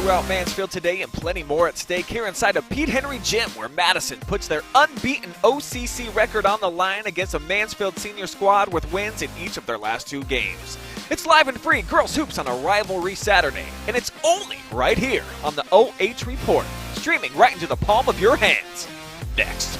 throughout Mansfield today and plenty more at stake here inside of Pete Henry Gym, where Madison puts their unbeaten OCC record on the line against a Mansfield Senior squad with wins in each of their last 2 games. It's live and free girls hoops on a rivalry Saturday, and it's only right here on the OH Report, streaming right into the palm of your hands. Next.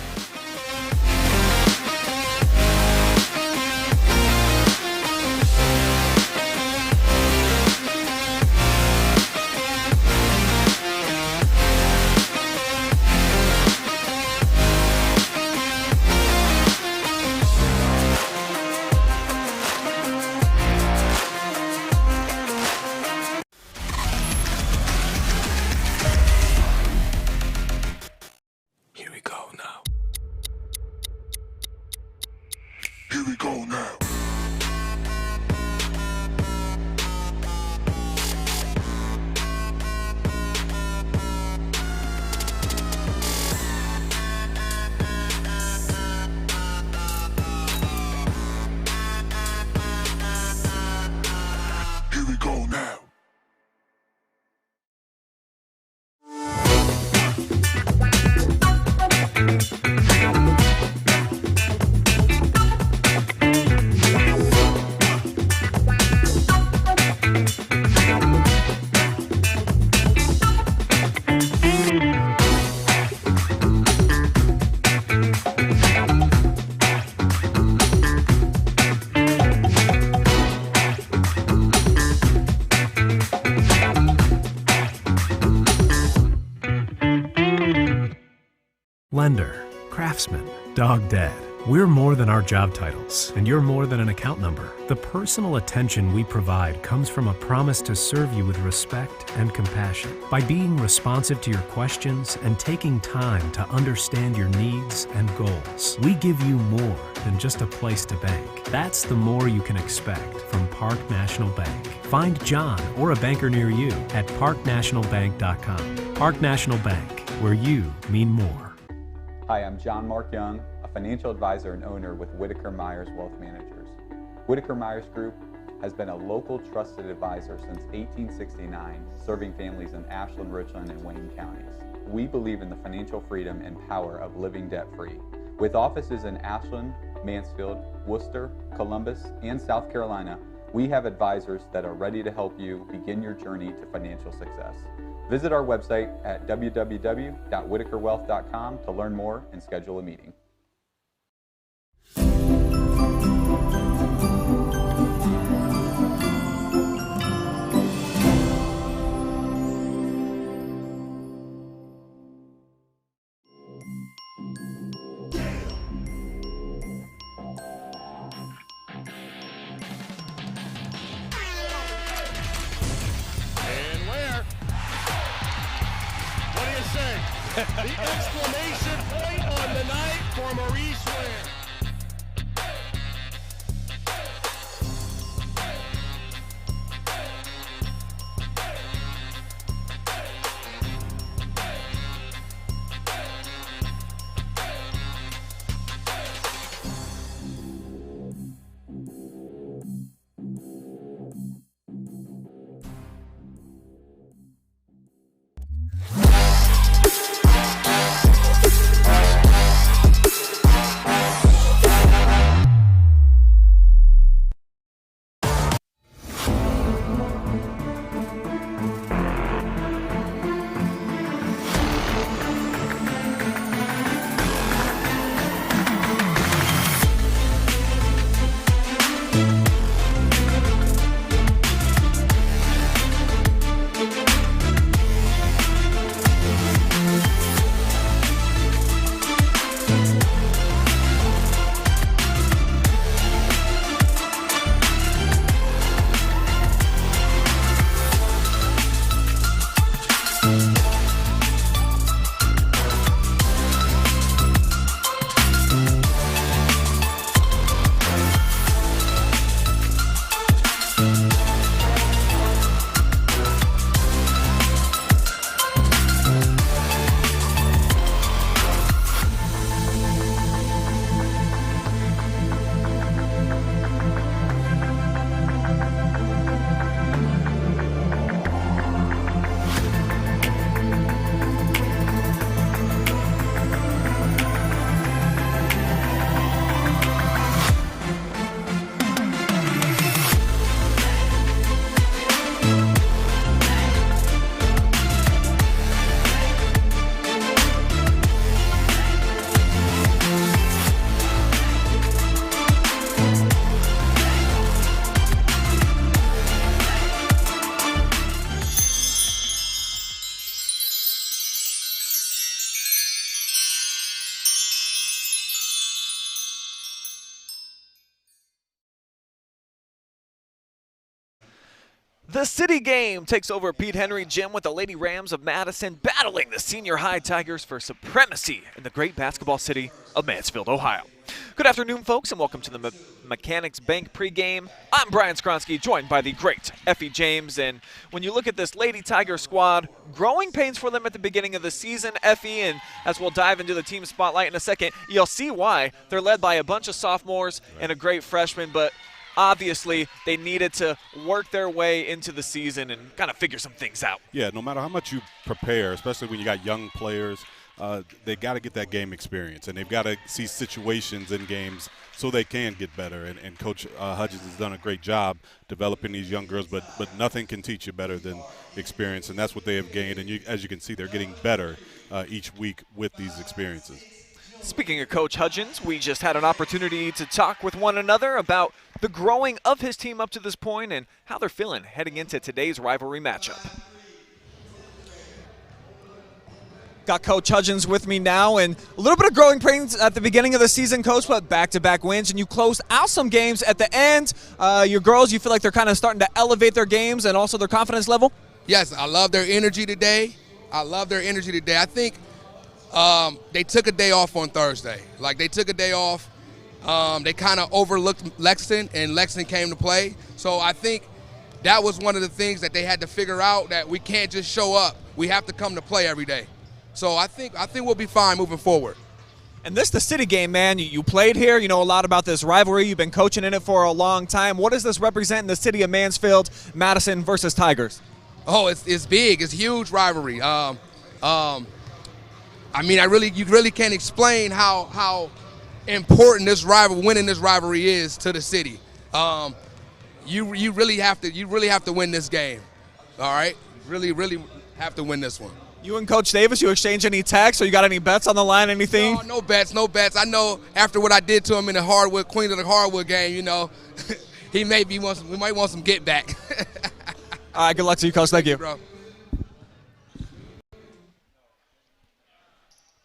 Lender, craftsman, dog dad. We're more than our job titles, and you're more than an account number. The personal attention we provide comes from a promise to serve you with respect and compassion. By being responsive to your questions and taking time to understand your needs and goals, we give you more than just a place to bank. That's the more you can expect from Park National Bank. Find John or a banker near you at parknationalbank.com. Park National Bank, where you mean more. Hi, I'm John Mark Young, a financial advisor and owner with Whitaker-Myers Wealth Managers. Whitaker-Myers Group has been a local trusted advisor since 1869, serving families in Ashland, Richland, and Wayne counties. We believe in the financial freedom and power of living debt-free. With offices in Ashland, Mansfield, Worcester, Columbus, and South Carolina, we have advisors that are ready to help you begin your journey to financial success. Visit our website at www.whitakerwealth.com to learn more and schedule a meeting. The exclamation point on the night for Maurice Ware. The City Game takes over Pete Henry Gym with the Lady Rams of Madison battling the Senior High Tigers for supremacy in the great basketball city of Mansfield, Ohio. Good afternoon, folks, and welcome to the Mechanics Bank pregame. I'm Brian Skronsky, joined by the great Effie James. And when you look at this Lady Tiger squad, growing pains for them at the beginning of the season, Effie, and as we'll dive into the team spotlight in a second, you'll see why. They're led by a bunch of sophomores and a great freshman, but obviously, they needed to work their way into the season and kind of figure some things out. Yeah, no matter how much you prepare, especially when you got young players, they got to get that game experience, and they've got to see situations in games so they can get better. And Coach Hudgens has done a great job developing these young girls, but nothing can teach you better than experience, and that's what they have gained. And as you can see, they're getting better each week with these experiences. Speaking of Coach Hudgens, we just had an opportunity to talk with one another about the growing of his team up to this point and how they're feeling heading into today's rivalry matchup. Got Coach Hudgens with me now, and a little bit of growing pains at the beginning of the season, Coach, but back-to-back wins, and you closed out some games at the end. Your girls, you feel like they're kind of starting to elevate their games and also their confidence level? Yes, I love their energy today. I think they took a day off on Thursday. They took a day off. They kind of overlooked Lexington, and Lexington came to play. So I think that was one of the things that they had to figure out, that we can't just show up. We have to come to play every day. So I think we'll be fine moving forward. And this the City Game, man. You played here. You know a lot about this rivalry. You've been coaching in it for a long time. What does this represent in the city of Mansfield, Madison versus Tigers? Oh, it's big. It's a huge rivalry. You really can't explain how important winning this rivalry is to the city. You really have to win this game. All right, really have to win this one. You and Coach Davis, you exchange any texts, or you got any bets on the line, anything? No bets. I know after what I did to him in the Queen of the Hardwood game, we might want some get back. All right, good luck to you, Coach. Thank you. Bro.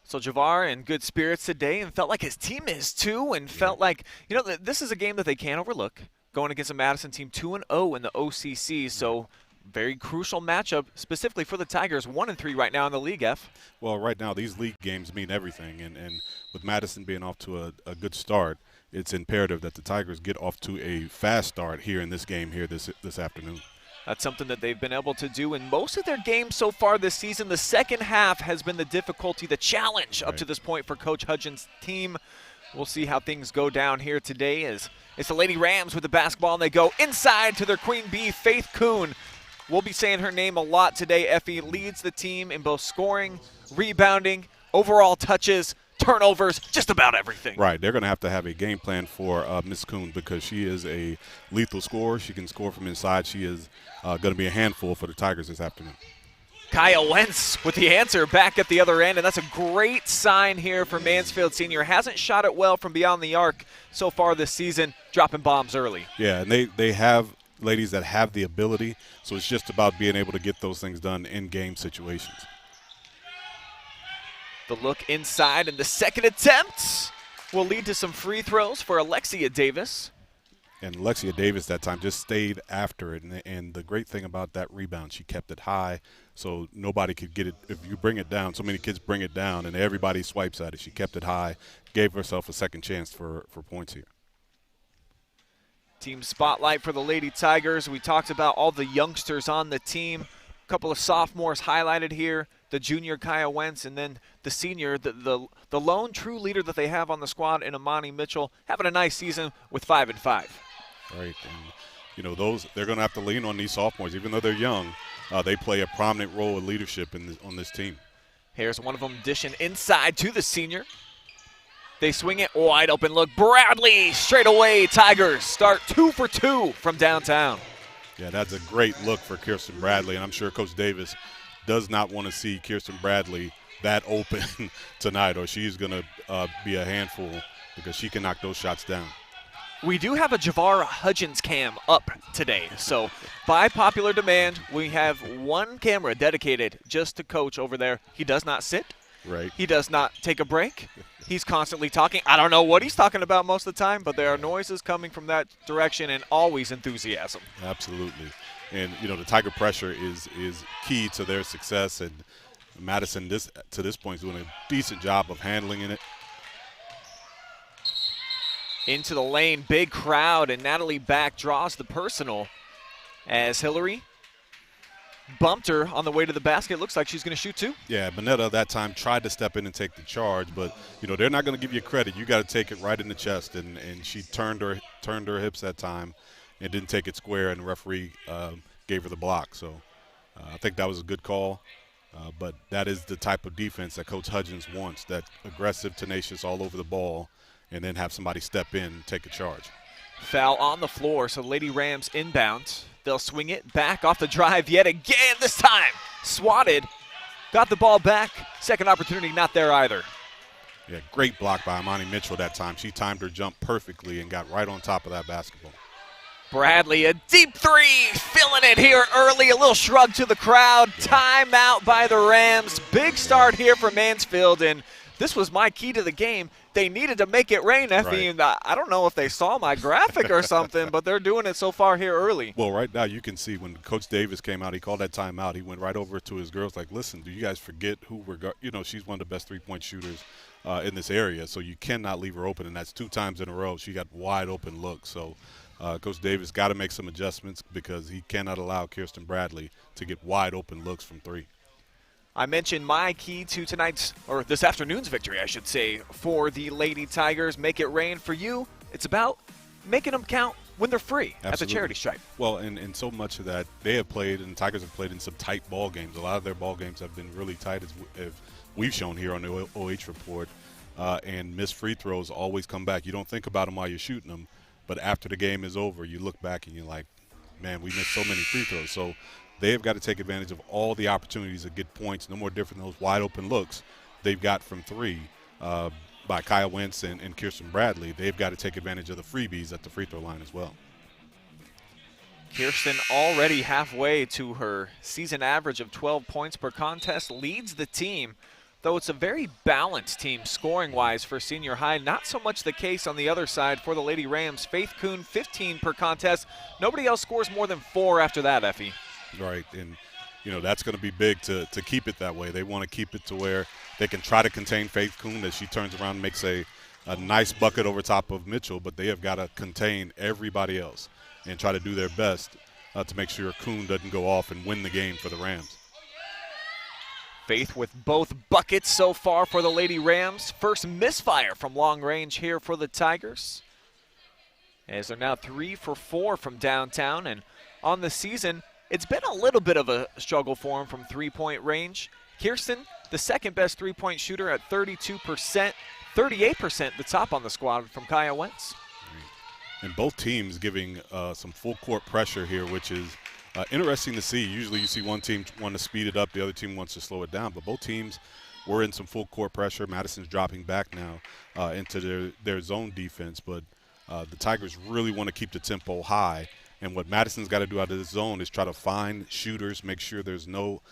So Javar in good spirits today, and felt like his team is too, and felt like, this is a game that they can't overlook, going against a Madison team 2-0 in the OCC, so very crucial matchup specifically for the Tigers, 1-3 right now in the league, F. Well, right now these league games mean everything, and with Madison being off to a good start, it's imperative that the Tigers get off to a fast start here in this game here this afternoon. That's something that they've been able to do in most of their games so far this season. The second half has been the difficulty, the challenge up to this point for Coach Hudgens' team. We'll see how things go down here today as it's the Lady Rams with the basketball, and they go inside to their queen bee, Faith Kuhn. We'll be saying her name a lot today. Effie leads the team in both scoring, rebounding, overall touches, turnovers, just about everything. Right. They're going to have a game plan for Miss Kuhn, because she is a lethal scorer. She can score from inside. She is going to be a handful for the Tigers this afternoon. Kaya Wentz with the answer back at the other end, and that's a great sign here for Mansfield Senior. Hasn't shot it well from beyond the arc so far this season, dropping bombs early. Yeah, and they have ladies that have the ability, so it's just about being able to get those things done in game situations. The look inside, and the second attempt will lead to some free throws for Alexia Davis. And Alexia Davis that time just stayed after it, and the great thing about that rebound, she kept it high so nobody could get it. If you bring it down, so many kids bring it down, and everybody swipes at it. She kept it high, gave herself a second chance for points here. Team spotlight for the Lady Tigers. We talked about all the youngsters on the team. A couple of sophomores highlighted here. The junior Kaya Wentz, and then the senior, the lone true leader that they have on the squad in Amani Mitchell, having a nice season with 5-5. Right, and they're going to have to lean on these sophomores, even though they're young. They play a prominent role in leadership on this team. Here's one of them dishing inside to the senior. They swing it wide open. Look, Bradley straight away. Tigers start 2 for 2 from downtown. Yeah, that's a great look for Kirsten Bradley, and I'm sure Coach Davis does not want to see Kirsten Bradley that open tonight, or she's going to be a handful, because she can knock those shots down. We do have a Javar Hudgens cam up today, so by popular demand, we have one camera dedicated just to Coach over there. He does not sit. Right. He does not take a break. He's constantly talking. I don't know what he's talking about most of the time, but there are noises coming from that direction and always enthusiasm. Absolutely. And, you know, the Tiger pressure is key to their success. And Madison, to this point, is doing a decent job of handling it. Into the lane, big crowd, and Natalie Back draws the personal as Hillary bumped her on the way to the basket. Looks like she's going to shoot too. Yeah, Bonetta that time tried to step in and take the charge, but, you know, they're not going to give you credit. You got to take it right in the chest, and she turned her hips that time and didn't take it square, and the referee gave her the block. So I think that was a good call. But that is the type of defense that Coach Hudgens wants, that aggressive, tenacious, all over the ball, and then have somebody step in and take a charge. Foul on the floor, so Lady Rams inbound. They'll swing it back off the drive yet again, this time swatted. Got the ball back. Second opportunity not there either. Yeah, great block by Imani Mitchell that time. She timed her jump perfectly and got right on top of that basketball. Bradley, a deep three, filling it here early. A little shrug to the crowd. Timeout by the Rams. Big start here for Mansfield, and this was my key to the game. They needed to make it rain, Effie. Right. I don't know if they saw my graphic or something, but they're doing it so far here early. Well, right now you can see when Coach Davis came out, he called that timeout. He went right over to his girls like, listen, do you guys forget who we're – you know, she's one of the best three-point shooters in this area, so you cannot leave her open, and that's 2 times in a row. She got wide open looks. So Coach Davis got to make some adjustments because he cannot allow Kirsten Bradley to get wide open looks from 3. I mentioned my key to tonight's, or this afternoon's victory, I should say, for the Lady Tigers. Make it rain for you. It's about making them count when they're free. Absolutely. At the charity stripe. Well, and so much of that they have played, and the Tigers have played in some tight ball games. A lot of their ball games have been really tight, as we've shown here on the OH report. And missed free throws always come back. You don't think about them while you're shooting them, but after the game is over, you look back and you're like, man, we missed so many free throws. So they have got to take advantage of all the opportunities to get points, no more different than those wide open looks they've got from 3 by Kaya Wentz and Kirsten Bradley. They've got to take advantage of the freebies at the free throw line as well. Kirsten already halfway to her season average of 12 points per contest, leads the team, though it's a very balanced team scoring-wise for senior high. Not so much the case on the other side for the Lady Rams. Faith Kuhn, 15 per contest. Nobody else scores more than 4 after that, Effie. Right, and you know that's going to be big to keep it that way. They want to keep it to where they can try to contain Faith Kuhn as she turns around and makes a nice bucket over top of Mitchell, but they have got to contain everybody else and try to do their best to make sure Kuhn doesn't go off and win the game for the Rams. Faith with both buckets so far for the Lady Rams. First misfire from long range here for the Tigers, as they're now 3 for 4 from downtown, and on the season it's been a little bit of a struggle for him from three-point range. Kirsten, the second best three-point shooter at 32%, 38% the top on the squad from Kaya Wentz. And both teams giving some full-court pressure here, which is interesting to see. Usually you see one team want to speed it up, the other team wants to slow it down, but both teams were in some full-court pressure. Madison's dropping back now into their zone defense, but the Tigers really want to keep the tempo high. And what Madison's got to do out of the zone is try to find shooters, make sure there's no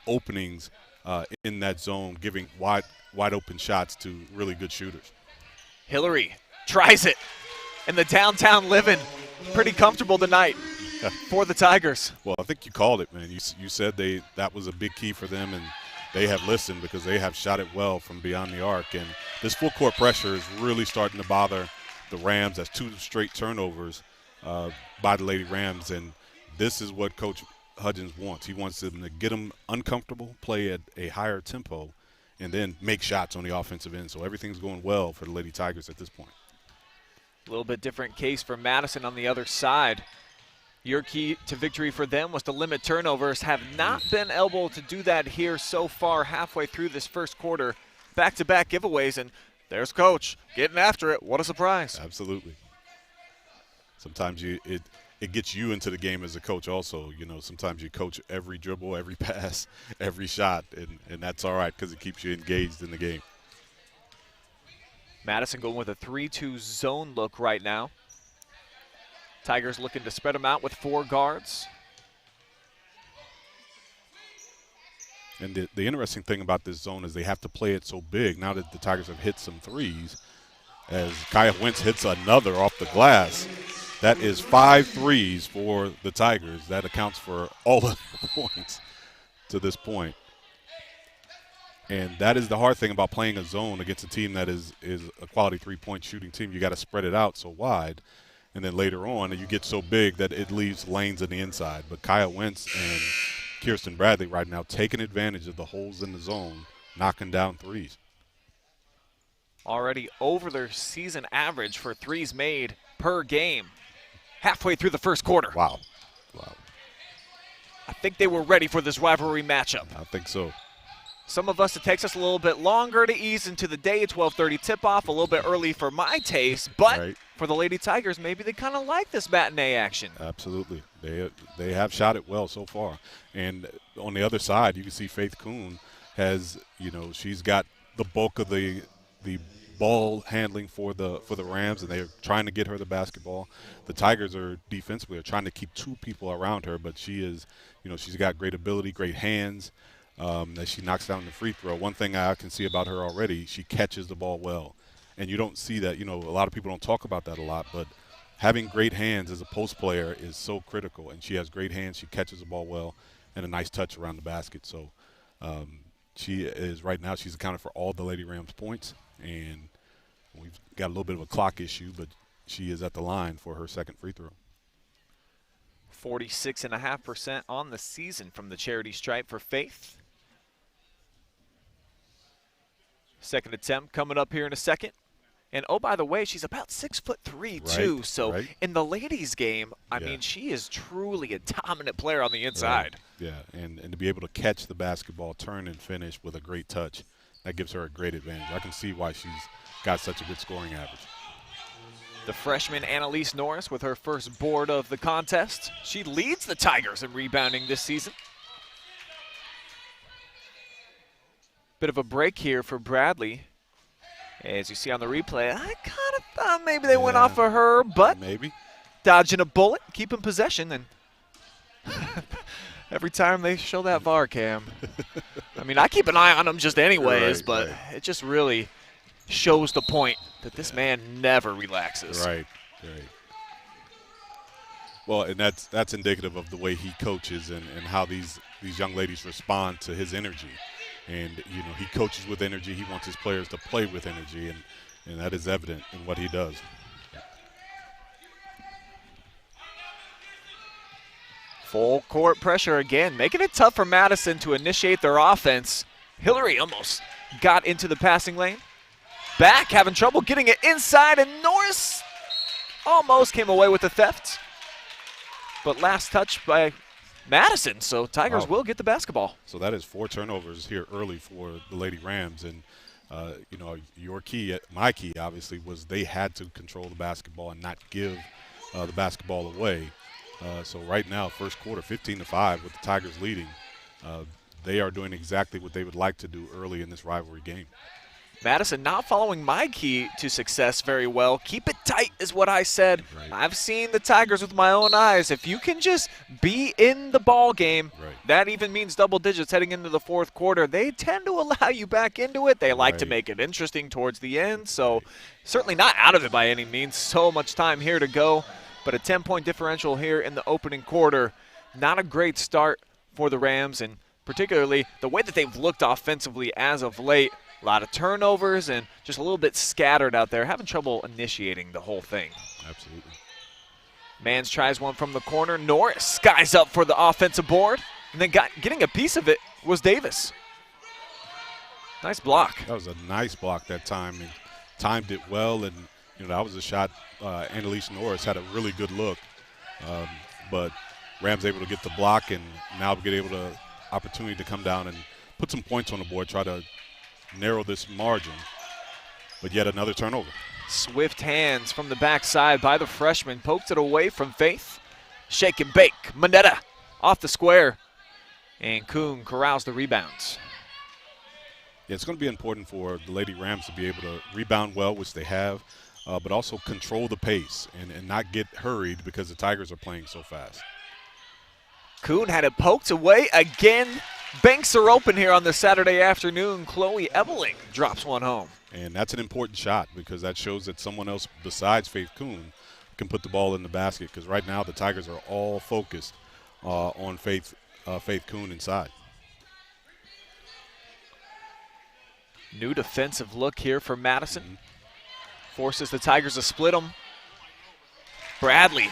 openings in that zone, giving wide open shots to really good shooters. Hillary tries it, and the downtown living pretty comfortable tonight for the Tigers. Well, I think you called it, man. You said that was a big key for them, and they have listened because they have shot it well from beyond the arc. And this full court pressure is really starting to bother the Rams. That's 2 straight turnovers by the Lady Rams, and this is what Coach Hudgens wants. He wants them to get them uncomfortable, play at a higher tempo, and then make shots on the offensive end. So everything's going well for the Lady Tigers at this point. A little bit different case for Madison on the other side. Your key to victory for them was to limit turnovers. Have not been able to do that here so far halfway through this first quarter. Back-to-back giveaways, and there's Coach getting after it. What a surprise. Absolutely. Sometimes it gets you into the game as a coach also. You know, sometimes you coach every dribble, every pass, every shot, and that's all right because it keeps you engaged in the game. Madison going with a 3-2 zone look right now. Tigers looking to spread them out with 4 guards. And the interesting thing about this zone is they have to play it so big now that the Tigers have hit some threes. As Kaya Wentz hits another off the glass, That is 5 threes for the Tigers. That accounts for all of the points to this point. And that is the hard thing about playing a zone against a team that is a quality three-point shooting team. You got to spread it out so wide. And then later on, you get so big that it leaves lanes in the inside. But Kaya Wentz and Kirsten Bradley right now taking advantage of the holes in the zone, knocking down threes. Already over their season average for threes made per game. Halfway through the first quarter. Wow. I think they were ready for this rivalry matchup. I think so. Some of us, it takes us a little bit longer to ease into the day. 12:30 tip-off, a little bit early for my taste. But for the Lady Tigers, maybe they kind of like this matinee action. Absolutely. They have shot it well so far. And on the other side, you can see Faith Kuhn has, she's got the bulk of the ball handling for the Rams, and they're trying to get her the basketball. The Tigers are defensively trying to keep 2 people around her, but she is, she's got great ability, great hands. That she knocks down the free throw. One thing I can see about her already, she catches the ball well. And you don't see that, a lot of people don't talk about that a lot, but having great hands as a post player is so critical. And she has great hands, she catches the ball well, and a nice touch around the basket. So she is, right now, she's accounted for all the Lady Rams points. And we've got a little bit of a clock issue, but she is at the line for her second free throw. 46.5% on the season from the charity stripe for Faith. Second attempt coming up here in a second. And, oh, by the way, she's about 6'3", too. So in the ladies' game, I mean, she is truly a dominant player on the inside. Yeah, and to be able to catch the basketball, turn and finish with a great touch, that gives her a great advantage. I can see why she's got such a good scoring average. The freshman Annalise Norris with her first board of the contest. She leads the Tigers in rebounding this season. Bit of a break here for Bradley. As you see on the replay, I kind of thought maybe they went off of her, but maybe dodging a bullet, keeping possession, and every time they show that VAR cam, I mean, I keep an eye on them just anyways, but it just really shows the point that this man never relaxes. Right. Well, and that's indicative of the way he coaches and how these young ladies respond to his energy. And, he coaches with energy. He wants his players to play with energy, and that is evident in what he does. Full court pressure again, making it tough for Madison to initiate their offense. Hillary almost got into the passing lane. Back, having trouble getting it inside, and Norris almost came away with the theft. But last touch by Madison, so Tigers will get the basketball. So that is 4 turnovers here early for the Lady Rams. And, your key, my key, obviously, was they had to control the basketball and not give the basketball away. So right now, first quarter, 15-5 with the Tigers leading. They are doing exactly what they would like to do early in this rivalry game. Madison not following my key to success very well. Keep it tight is what I said. I've seen the Tigers with my own eyes. If you can just be in the ball game, that even means double digits heading into the fourth quarter. They tend to allow you back into it. They like to make it interesting towards the end. So certainly not out of it by any means. So much time here to go. But a 10-point differential here in the opening quarter. Not a great start for the Rams, and particularly the way that they've looked offensively as of late. A lot of turnovers and just a little bit scattered out there, having trouble initiating the whole thing. Absolutely. Mans tries one from the corner. Norris skies up for the offensive board, and then getting a piece of it was Davis. Nice block. That was a nice block that time, and timed it well, and that was a shot. Annalise Norris had a really good look, but Rams able to get the block, and now get able to opportunity to come down and put some points on the board, try to narrow this margin, but yet another turnover. Swift hands from the backside by the freshman, pokes it away from Faith. Shake and bake, Moneta off the square, and Kuhn corrals the rebounds. Yeah, it's going to be important for the Lady Rams to be able to rebound well, which they have, but also control the pace and not get hurried because the Tigers are playing so fast. Kuhn had it poked away again. Banks are open here on the Saturday afternoon. Chloe Ebeling drops one home. And that's an important shot because that shows that someone else besides Faith Kuhn can put the ball in the basket, because right now the Tigers are all focused on Faith Kuhn inside. New defensive look here for Madison. Forces the Tigers to split them. Bradley,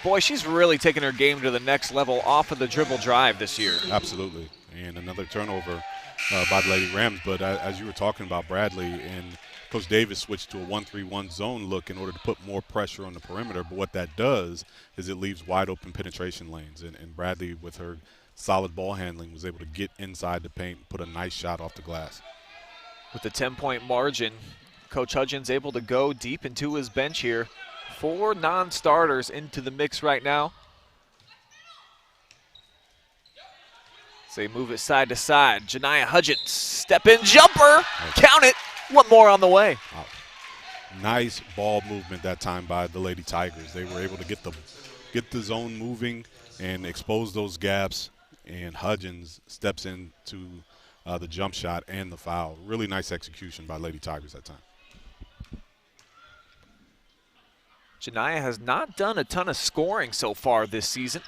boy, she's really taken her game to the next level off of the dribble drive this year. Absolutely. And another turnover by the Lady Rams. But as you were talking about Bradley, and Coach Davis switched to a 1-3-1 zone look in order to put more pressure on the perimeter. But what that does is it leaves wide open penetration lanes. And Bradley, with her solid ball handling, was able to get inside the paint and put a nice shot off the glass. With the 10-point margin, Coach Hudgens able to go deep into his bench here. 4 non-starters into the mix right now. So they move it side to side. Janiyah Hudgens, step-in jumper, count it. One more on the way. Wow. Nice ball movement that time by the Lady Tigers. They were able to get the zone moving and expose those gaps, and Hudgens steps into the jump shot and the foul. Really nice execution by Lady Tigers that time. Janiyah has not done a ton of scoring so far this season.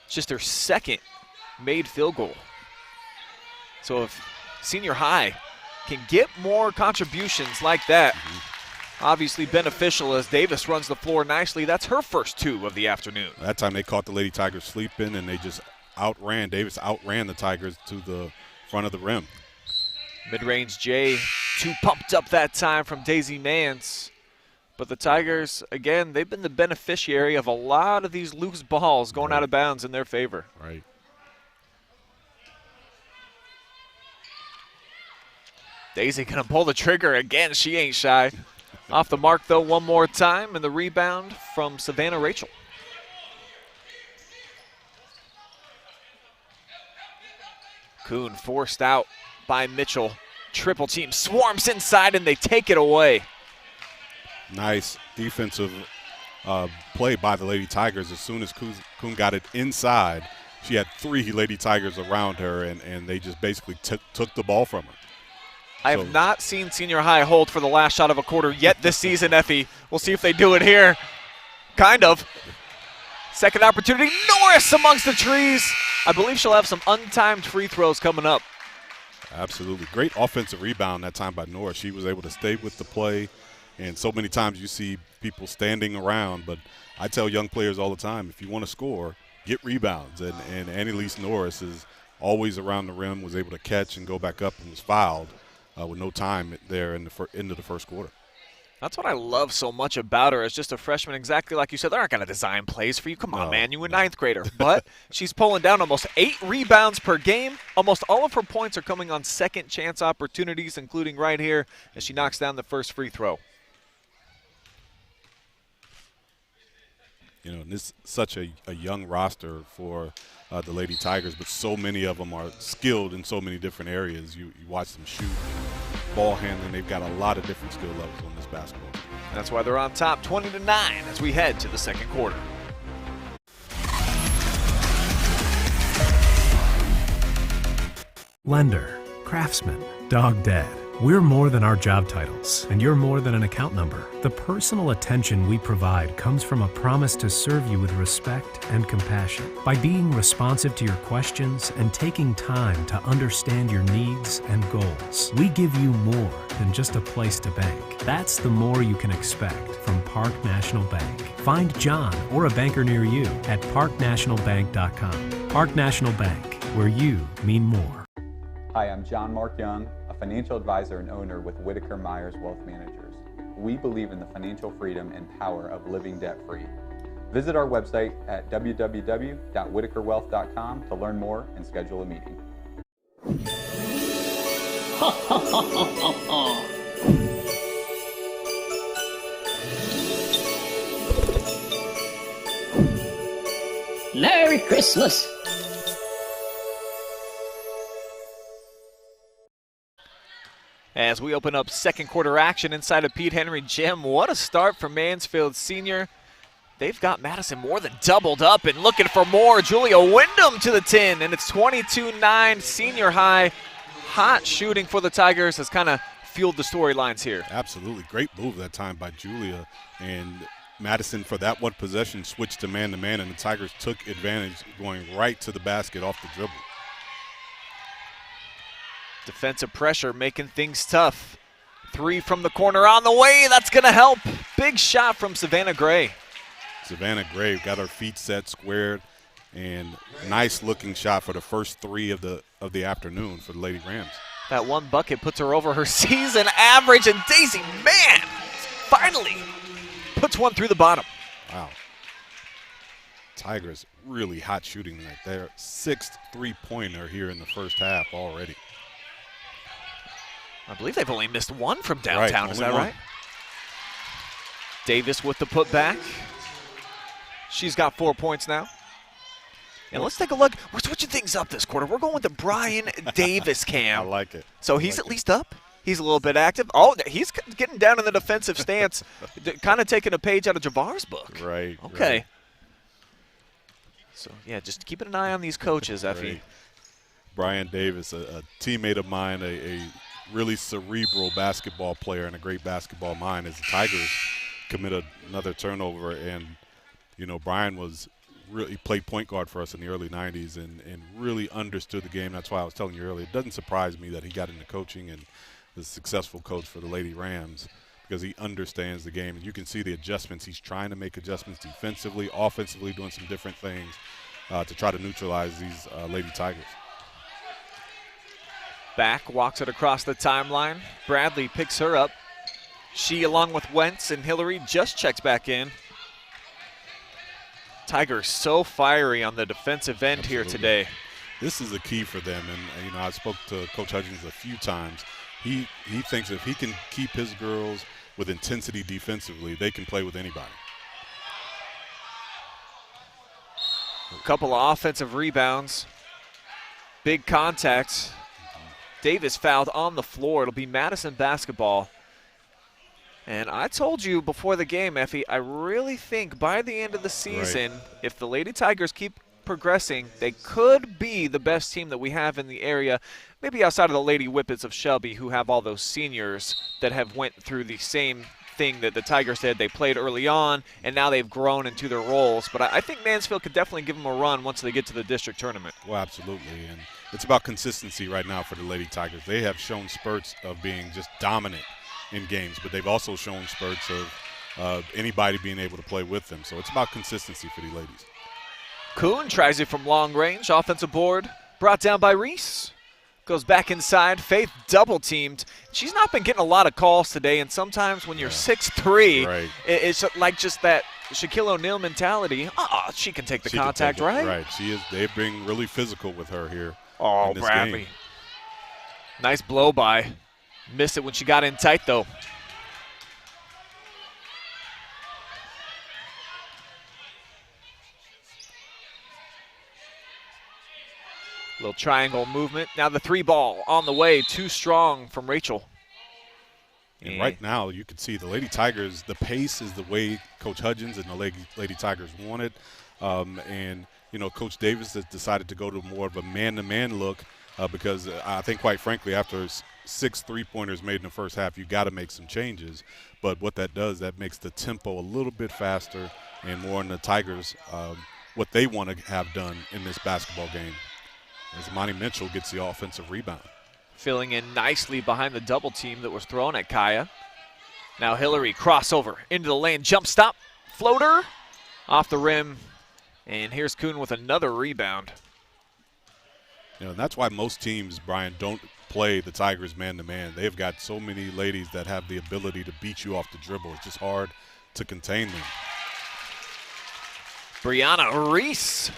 It's just her second made field goal. So if Senior High can get more contributions like that, obviously beneficial as Davis runs the floor nicely. That's her first 2 of the afternoon. That time they caught the Lady Tigers sleeping, and they just Davis outran the Tigers to the front of the rim. Mid-range J, 2 pumped up that time from Daisy Mance. But the Tigers, again, they've been the beneficiary of a lot of these loose balls going out of bounds in their favor. Right. Daisy gonna pull the trigger again. She ain't shy. Off the mark, though, one more time, and the rebound from Savannah Rachel. Kuhn forced out by Mitchell. Triple team swarms inside, and they take it away. Nice defensive play by the Lady Tigers. As soon as Kuhn got it inside, she had 3 Lady Tigers around her, and they just basically took the ball from her. I have not seen Senior High hold for the last shot of a quarter yet this season, Effie. We'll see if they do it here. Kind of. Second opportunity. Norris amongst the trees. I believe she'll have some untimed free throws coming up. Absolutely. Great offensive rebound that time by Norris. She was able to stay with the play. And so many times you see people standing around. But I tell young players all the time, if you want to score, get rebounds. And Annalise Norris is always around the rim, was able to catch and go back up, and was fouled with no time there in the end of the first quarter. That's what I love so much about her as just a freshman. Exactly like you said, they aren't going to design plays for you. Come on, man, you a 9th grader. But she's pulling down almost 8 rebounds per game. Almost all of her points are coming on second chance opportunities, including right here as she knocks down the first free throw. You know, and this is such a young roster for the Lady Tigers, but so many of them are skilled in so many different areas. You watch them shoot, ball handling. They've got a lot of different skill levels on this basketball team. That's why they're on top 20-9 as we head to the second quarter. Lender, craftsman, dog dead. We're more than our job titles, and you're more than an account number. The personal attention we provide comes from a promise to serve you with respect and compassion. By being responsive to your questions and taking time to understand your needs and goals, we give you more than just a place to bank. That's the more you can expect from Park National Bank. Find John or a banker near you at parknationalbank.com. Park National Bank, where you mean more. Hi, I'm John Mark Young, a financial advisor and owner with Whitaker-Myers Wealth Managers. We believe in the financial freedom and power of living debt-free. Visit our website at www.whitakerwealth.com to learn more and schedule a meeting. Merry Christmas! As we open up second quarter action inside of Pete Henry Gym, what a start for Mansfield Senior. They've got Madison more than doubled up and looking for more. Julia Wyndham to the tin, and it's 22-9 Senior High. Hot shooting for the Tigers has kind of fueled the storylines here. Absolutely. Great move that time by Julia. And Madison, for that one possession, switched to man-to-man, and the Tigers took advantage going right to the basket off the dribble. Defensive pressure making things tough. 3 from the corner on the way. That's going to help. Big shot from Savannah Gray. Savannah Gray got her feet set, squared, and nice-looking shot for the first 3 of the afternoon for the Lady Rams. That one bucket puts her over her season average, and Daisy, man, finally puts one through the bottom. Wow. Tigers really hot shooting right there. 6th three-pointer here in the first half already. I believe they've only missed 1 from downtown, right, is that one. right? Davis with the putback. She's got 4 points now. And let's take a look. We're switching things up this quarter. We're going with the Brian Davis cam. I like it. So he's at least up. He's a little bit active. Oh, he's getting down in the defensive stance, kind of taking a page out of Javar's book. Right. Okay. Right. So, yeah, just keeping an eye on these coaches, Effie. Right. Brian Davis, a teammate of mine, a really cerebral basketball player and a great basketball mind, as the Tigers committed another turnover. And, you know, Brian was really played point guard for us in the early 90s and really understood the game. That's why I was telling you earlier, it doesn't surprise me that he got into coaching and is a successful coach for the Lady Rams, because he understands the game. And you can see the adjustments. He's trying to make adjustments defensively, offensively, doing some different things to try to neutralize these Lady Tigers. Back, walks it across the timeline. Bradley picks her up. She, along with Wentz and Hillary, just checks back in. Tigers so fiery on the defensive end Absolutely. here today. This is the key for them. And, you know, I spoke to Coach Hudgens a few times. He thinks if he can keep his girls with intensity defensively, they can play with anybody. A couple of offensive rebounds. Big contact. Davis fouled on the floor. It'll be Madison basketball. And I told you before the game, Effie, I really think by the end of the season, if the Lady Tigers keep progressing, they could be the best team that we have in the area, maybe outside of the Lady Whippets of Shelby, who have all those seniors that have went through the same thing that the Tigers did. They played early on, and now they've grown into their roles. But I think Mansfield could definitely give them a run once they get to the district tournament. Well, absolutely. And it's about consistency right now for the Lady Tigers. They have shown spurts of being just dominant in games, but they've also shown spurts of anybody being able to play with them. So it's about consistency for these ladies. Kuhn tries it from long range. Offensive board brought down by Reese. Goes back inside. Faith double teamed. She's not been getting a lot of calls today, and sometimes when you're 6'3", it's like just that Shaquille O'Neal mentality. She can take the contact, right? Right. She is. They've been really physical with her here. Oh, in this Bradley. game. Nice blow by. Missed it when she got in tight, though. Little triangle movement. Now the 3-ball on the way. Too strong from Rachel. And right now, you can see the Lady Tigers, the pace is the way Coach Hudgens and the Lady Tigers want it. And, you know, Coach Davis has decided to go to more of a man-to-man look because I think, quite frankly, after 6 3-pointers made in the first half, you got to make some changes. But what that does, that makes the tempo a little bit faster and more in the Tigers, what they want to have done in this basketball game. As Monty Mitchell gets the offensive rebound. Filling in nicely behind the double team that was thrown at Kaya. Now Hillary crossover into the lane, jump stop, floater off the rim. And here's Kuhn with another rebound. You know, and that's why most teams, Brian, don't play the Tigers man-to-man. They've got so many ladies that have the ability to beat you off the dribble. It's just hard to contain them. Brianna Reese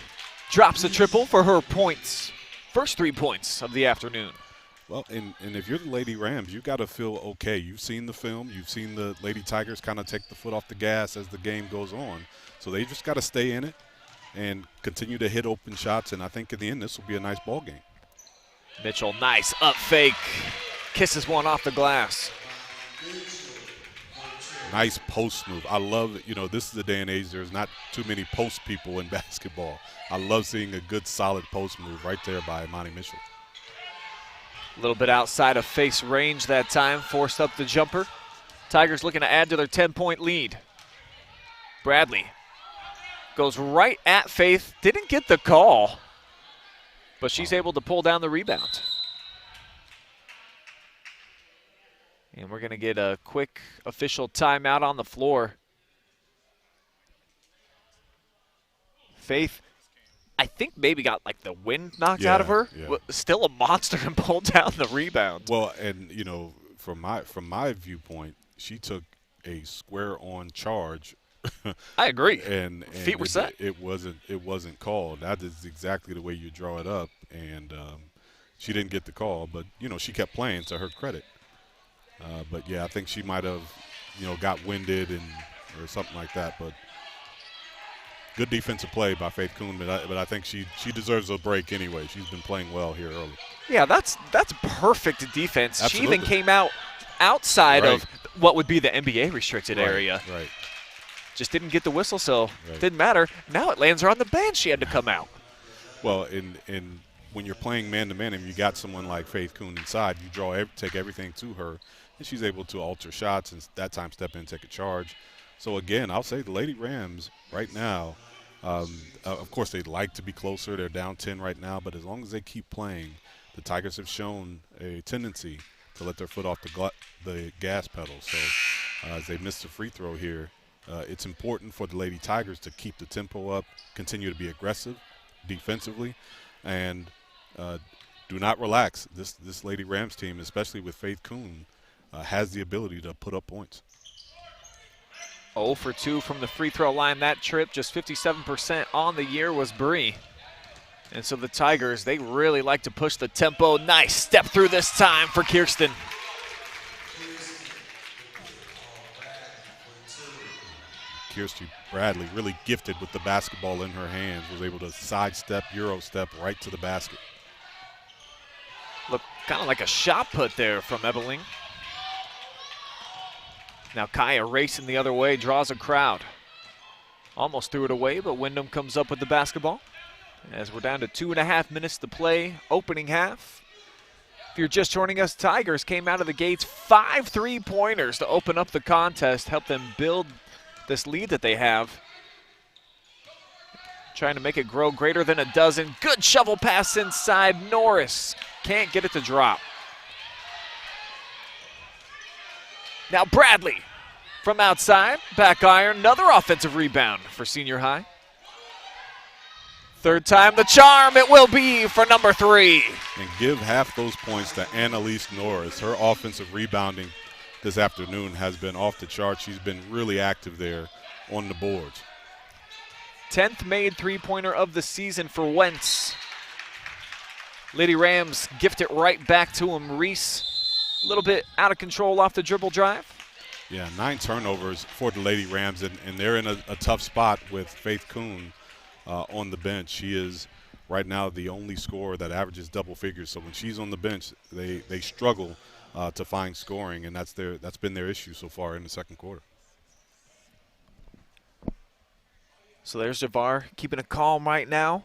drops a triple for her points. First 3 points of the afternoon. Well, and if you're the Lady Rams, you've got to feel okay. You've seen the film. You've seen the Lady Tigers kind of take the foot off the gas as the game goes on. So they just got to stay in it and continue to hit open shots. And I think in the end, this will be a nice ball game. Mitchell, nice up fake. Kisses one off the glass. Nice post move. I love it. You know, this is the day and age. There's not too many post people in basketball. I love seeing a good, solid post move right there by Monty Mitchell. A little bit outside of face range that time. Forced up the jumper. Tigers looking to add to their 10-point lead. Bradley goes right at Faith. Didn't get the call, but she's able to pull down the rebound. And we're going to get a quick official timeout on the floor. Faith, I think maybe got like the wind knocked out of her. Yeah. Still a monster and pulled down the rebound. Well, and you know, from my viewpoint, she took a square-on charge. I agree. And feet were set. It wasn't called. That is exactly the way you draw it up. And she didn't get the call, but you know, she kept playing, to her credit. But yeah, I think she might have, you know, got winded or something like that. But good defensive play by Faith Kuhn. But I think she deserves a break anyway. She's been playing well here early. Yeah, that's perfect defense. Absolutely. She even came out outside of what would be the NBA restricted area. Right. Just didn't get the whistle, so didn't matter. Now it lands her on the bench. She had to come out. Well, in when you're playing man-to-man and you got someone like Faith Kuhn inside, you take everything to her, and she's able to alter shots and that time step in and take a charge. So, again, I'll say the Lady Rams right now, of course they'd like to be closer. They're down 10 right now, but as long as they keep playing, the Tigers have shown a tendency to let their foot off the gas pedal. So as they missed the free throw here, it's important for the Lady Tigers to keep the tempo up, continue to be aggressive defensively, and do not relax. This Lady Rams team, especially with Faith Kuhn, has the ability to put up points. 0 for 2 from the free throw line that trip. Just 57% on the year was Bree. And so the Tigers, they really like to push the tempo. Nice step through this time for Kirsten. Kirsty Bradley, really gifted with the basketball in her hands, was able to sidestep, Euro step right to the basket. Look, kind of like a shot put there from Ebeling. Now Kaya racing the other way, draws a crowd. Almost threw it away, but Wyndham comes up with the basketball. As we're down to 2.5 minutes to play, opening half. If you're just joining us, Tigers came out of the gates 5 3-pointers to open up the contest, help them build this lead that they have. Trying to make it grow greater than a dozen. Good shovel pass inside. Norris can't get it to drop. Now Bradley from outside, back iron, another offensive rebound for Senior High. Third time the charm, it will be for number 3. And give half those points to Annalise Norris. Her offensive rebounding this afternoon has been off the charts. She's been really active there on the boards. 10th made three-pointer of the season for Wentz. Lady Rams gift it right back to him. Reese, a little bit out of control off the dribble drive. Yeah, 9 turnovers for the Lady Rams, and they're in a tough spot with Faith Kuhn on the bench. She is right now the only scorer that averages double figures. So when she's on the bench, they struggle to find scoring, and that's been their issue so far in the second quarter. So there's Javar keeping it calm right now.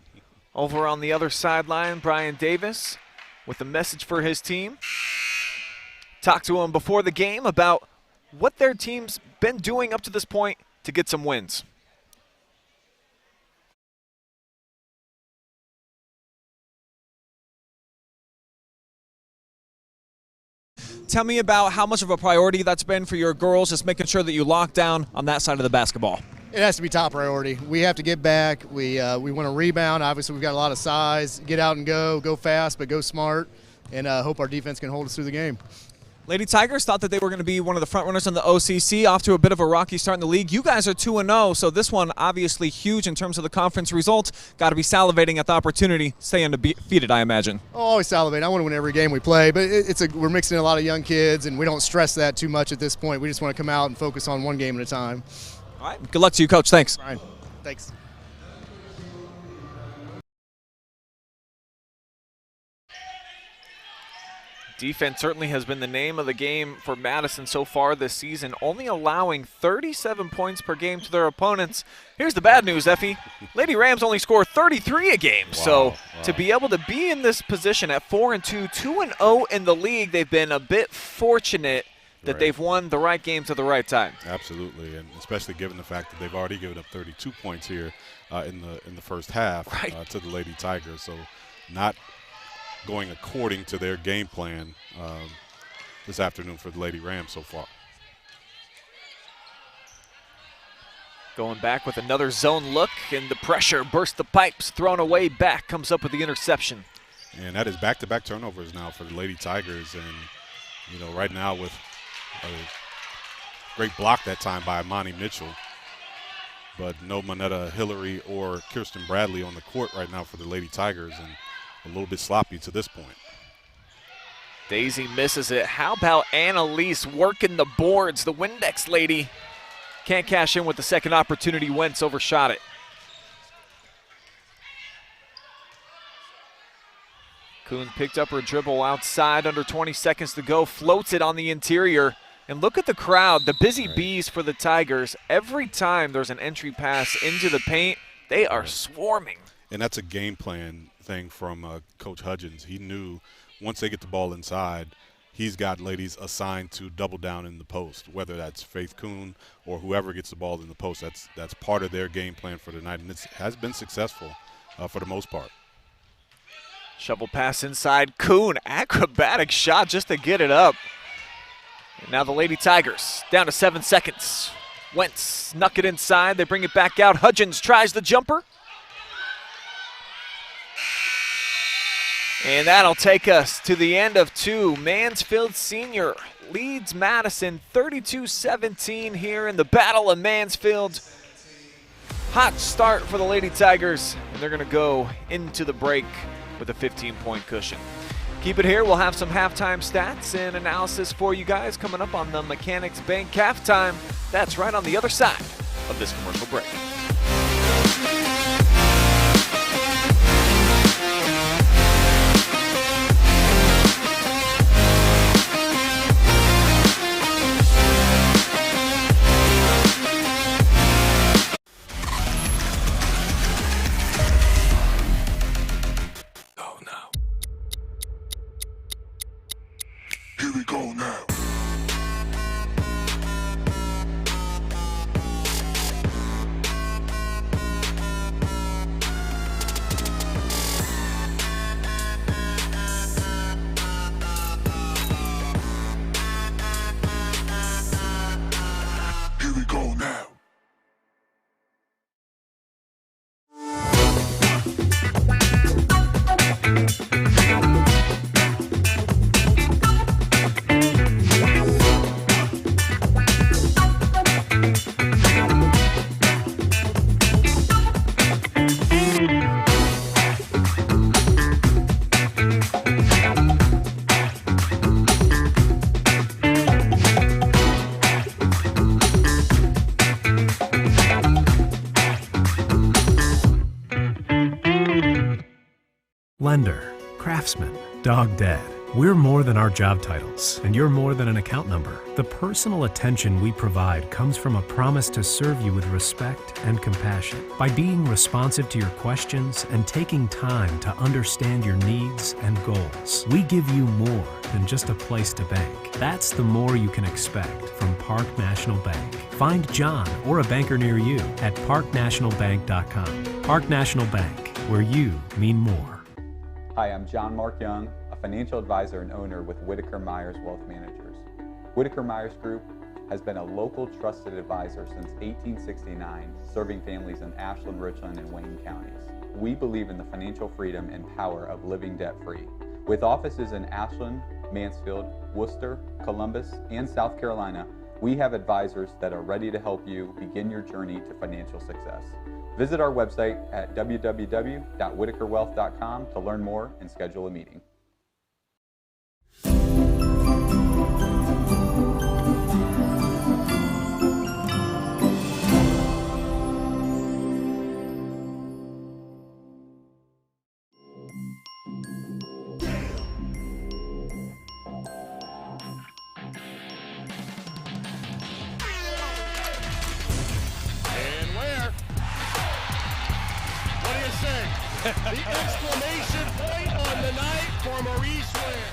Over on the other sideline, Brian Davis with a message for his team. Talked to him before the game about what their team's been doing up to this point to get some wins. Tell me about how much of a priority that's been for your girls, just making sure that you lock down on that side of the basketball. It has to be top priority. We have to get back. We want to rebound. Obviously, we've got a lot of size. Get out and go fast, but go smart, and hope our defense can hold us through the game. Lady Tigers thought that they were going to be one of the front runners in the OCC, off to a bit of a rocky start in the league. You guys are 2-0, so this one obviously huge in terms of the conference result. Got to be salivating at the opportunity, stay undefeated, I imagine. Oh, always salivate. I want to win every game we play, but we're mixing in a lot of young kids, and we don't stress that too much at this point. We just want to come out and focus on one game at a time. All right, good luck to you, Coach. Thanks. Brian, thanks. Defense certainly has been the name of the game for Madison so far this season, only allowing 37 points per game to their opponents. Here's the bad news, Effie. Lady Rams only score 33 a game. So to be able to be in this position at 4-2, 2-0 in the league, they've been a bit fortunate that they've won the right games at the right time. Absolutely, and especially given the fact that they've already given up 32 points here in the first half to the Lady Tigers. So not going according to their game plan this afternoon for the Lady Rams so far. Going back with another zone look, and the pressure bursts the pipes, thrown away back, comes up with the interception. And that is back-to-back turnovers now for the Lady Tigers. And, you know, right now with a great block that time by Imani Mitchell, but no Monetta Hillary or Kirsten Bradley on the court right now for the Lady Tigers, and a little bit sloppy to this point. Daisy misses it. How about Annalise working the boards? The Windex lady can't cash in with the second opportunity. Wentz overshot it. Kuhn picked up her dribble outside, under 20 seconds to go, floats it on the interior. And look at the crowd, the busy bees for the Tigers. Every time there's an entry pass into the paint, they are swarming. And that's a game plan thing from Coach Hudgens. He knew once they get the ball inside, he's got ladies assigned to double down in the post, whether that's Faith Kuhn or whoever gets the ball in the post. That's part of their game plan for tonight, and it has been successful for the most part. Shovel pass inside. Kuhn, acrobatic shot just to get it up. And now the Lady Tigers down to 7 seconds. Wentz snuck it inside. They bring it back out. Hudgens tries the jumper. And that'll take us to the end of two. Mansfield Senior leads Madison 32-17 here in the Battle of Mansfield. Hot start for the Lady Tigers, and they're going to go into the break with a 15-point cushion. Keep it here. We'll have some halftime stats and analysis for you guys coming up on the Mechanics Bank halftime. That's right on the other side of this commercial break. Lender, craftsman, dog dead. We're more than our job titles, and you're more than an account number. The personal attention we provide comes from a promise to serve you with respect and compassion. By being responsive to your questions and taking time to understand your needs and goals, we give you more than just a place to bank. That's the more you can expect from Park National Bank. Find John or a banker near you at parknationalbank.com. Park National Bank, where you mean more. Hi, I'm John Mark Young, a financial advisor and owner with Whitaker-Myers Wealth Managers. Whitaker-Myers Group has been a local trusted advisor since 1869, serving families in Ashland, Richland, and Wayne counties. We believe in the financial freedom and power of living debt-free. With offices in Ashland, Mansfield, Worcester, Columbus, and South Carolina, we have advisors that are ready to help you begin your journey to financial success. Visit our website at www.whitakerwealth.com to learn more and schedule a meeting. The exclamation point on the night for Maurice Ware.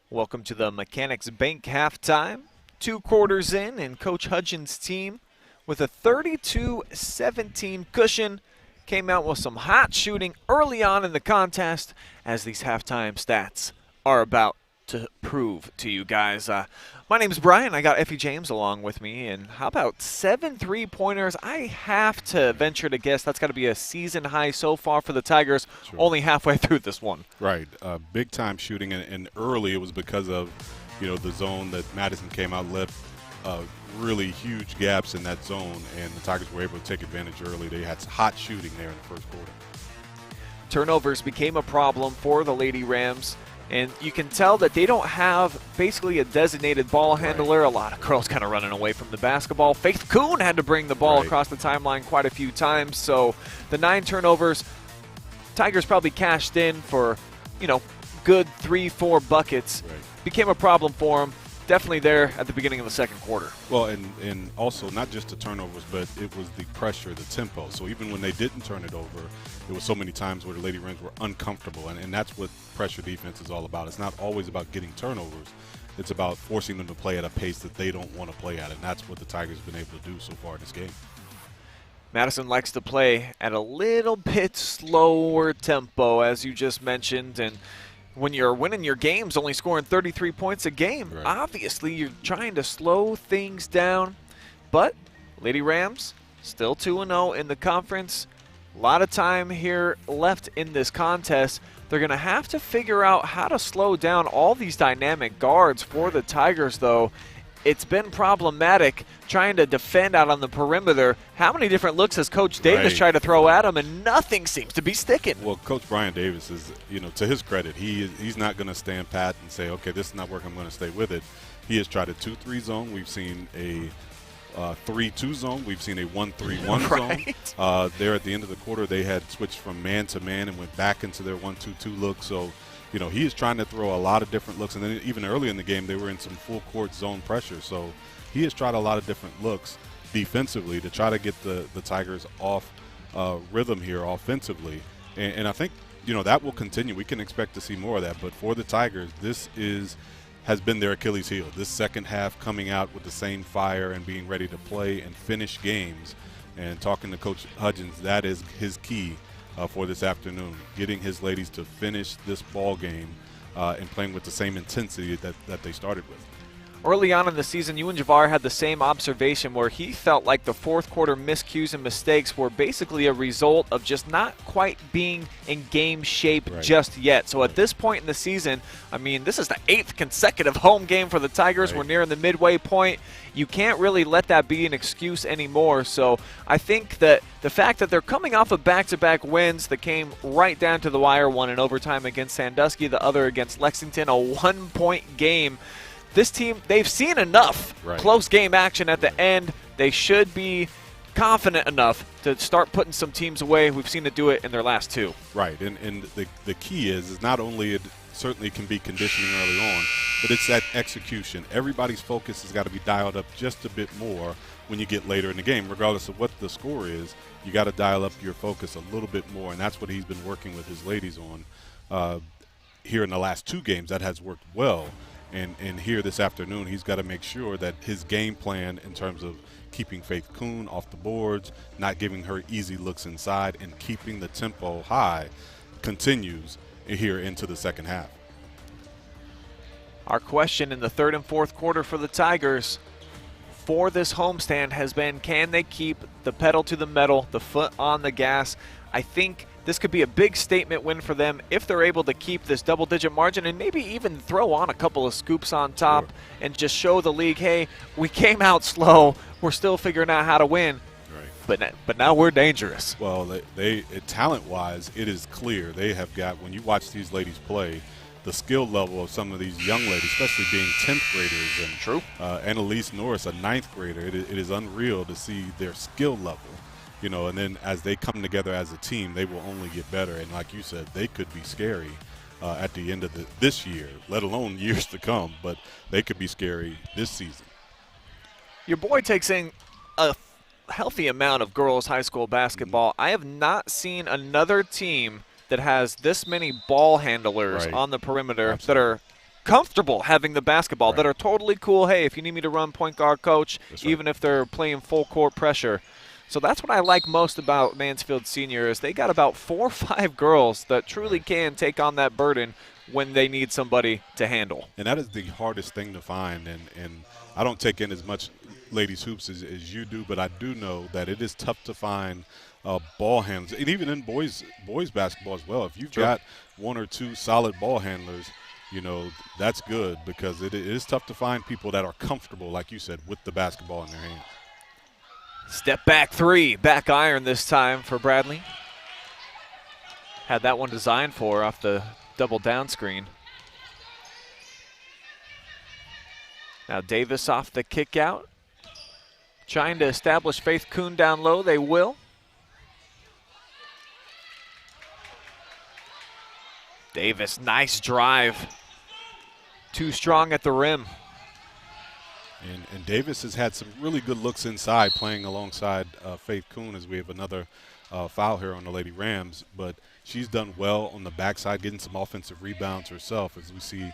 Welcome to the Mechanics Bank halftime. 2 quarters in, and Coach Hudgens' team, with a 32-17 cushion, came out with some hot shooting early on in the contest, as these halftime stats are about to prove to you guys. My name's Brian. I got Effie James along with me, and how about 7 3-pointers? I have to venture to guess that's got to be a season high so far for the Tigers, Sure. only halfway through this one. Right, big time shooting, and early it was because of, the zone that Madison came out, left really huge gaps in that zone, and the Tigers were able to take advantage early. They had hot shooting there in the first quarter. Turnovers became a problem for the Lady Rams, and you can tell that they don't have basically a designated ball handler. A lot of girls kind of running away from the basketball. Faith Kuhn had to bring the ball across the timeline quite a few times. So the 9 turnovers, Tigers probably cashed in for, good 3-4 buckets. Right. Became a problem for them. Definitely there at the beginning of the second quarter. Well, and also not just the turnovers, but it was the pressure, the tempo. So even when they didn't turn it over, there was so many times where the Lady Rams were uncomfortable, and that's what pressure defense is all about. It's not always about getting turnovers. It's about forcing them to play at a pace that they don't want to play at, and that's what the Tigers have been able to do so far in this game. Madison likes to play at a little bit slower tempo, as you just mentioned, and when you're winning your games, only scoring 33 points a game, obviously you're trying to slow things down. But Lady Rams still 2-0 in the conference. A lot of time here left in this contest. They're going to have to figure out how to slow down all these dynamic guards for the Tigers, though. It's been problematic trying to defend out on the perimeter. How many different looks has Coach Davis tried to throw at him, and nothing seems to be sticking? Well, Coach Brian Davis is, to his credit, he's not going to stand pat and say, okay, this is not working, I'm going to stay with it. He has tried a 2-3 zone. We've seen a 3-2 zone. We've seen a 1-3-1 zone. There at the end of the quarter, they had switched from man to man and went back into their 1-2-2 look. So, he is trying to throw a lot of different looks. And then even early in the game, they were in some full court zone pressure. So he has tried a lot of different looks defensively to try to get the Tigers off rhythm here offensively. And I think, that will continue. We can expect to see more of that. But for the Tigers, this has been their Achilles heel. This second half coming out with the same fire and being ready to play and finish games. And talking to Coach Hudgens, that is his key for this afternoon, getting his ladies to finish this ball game and playing with the same intensity that they started with. Early on in the season, you and Javar had the same observation where he felt like the fourth quarter miscues and mistakes were basically a result of just not quite being in game shape just yet. So at this point in the season, this is the 8th consecutive home game for the Tigers. We're nearing the midway point. You can't really let that be an excuse anymore. So I think that the fact that they're coming off of back-to-back wins that came right down to the wire, one in overtime against Sandusky, the other against Lexington, a 1-point game. this team, they've seen enough close game action at the end. They should be confident enough to start putting some teams away. We've seen it do it in their last 2. Right, and the key is not only it certainly can be conditioning early on, but it's that execution. Everybody's focus has got to be dialed up just a bit more when you get later in the game. Regardless of what the score is, you got to dial up your focus a little bit more, and that's what he's been working with his ladies on here in the last 2 games. That has worked well, and here this afternoon he's got to make sure that his game plan in terms of keeping Faith Kuhn off the boards, not giving her easy looks inside, and keeping the tempo high continues here into the second half. Our question in the 3rd and 4th quarter for the Tigers for this homestand has been, can they keep the pedal to the metal, the foot on the gas? I think this could be a big statement win for them if they're able to keep this double-digit margin and maybe even throw on a couple of scoops on top and just show the league, hey, we came out slow. We're still figuring out how to win. But now we're dangerous. Well, they talent-wise, it is clear they have got, when you watch these ladies play, the skill level of some of these young ladies, especially being 10th graders, and Annalise Norris, a 9th grader, it is unreal to see their skill level. You know, and then as they come together as a team, they will only get better. And like you said, they could be scary at the end of this year, let alone years to come. But they could be scary this season. Your boy takes in a healthy amount of girls' high school basketball. I have not seen another team that has this many ball handlers on the perimeter that are comfortable having the basketball, that are totally cool. Hey, if you need me to run point guard, coach, even if they're playing full court pressure. So that's what I like most about Mansfield Senior is they got about 4 or 5 girls that truly can take on that burden when they need somebody to handle. And that is the hardest thing to find. And I don't take in as much ladies hoops as you do, but I do know that it is tough to find ball handlers, and even in boys basketball as well. If you've got 1 or 2 solid ball handlers, you know, that's good, because it is tough to find people that are comfortable, like you said, with the basketball in their hands. Step back 3, back iron this time for Bradley. Had that one designed for off the double down screen. Now Davis off the kick out. Trying to establish Faith Kuhn down low. They will. Davis, nice drive. Too strong at the rim. And Davis has had some really good looks inside playing alongside Faith Kuhn, as we have another foul here on the Lady Rams. But she's done well on the backside, getting some offensive rebounds herself, as we see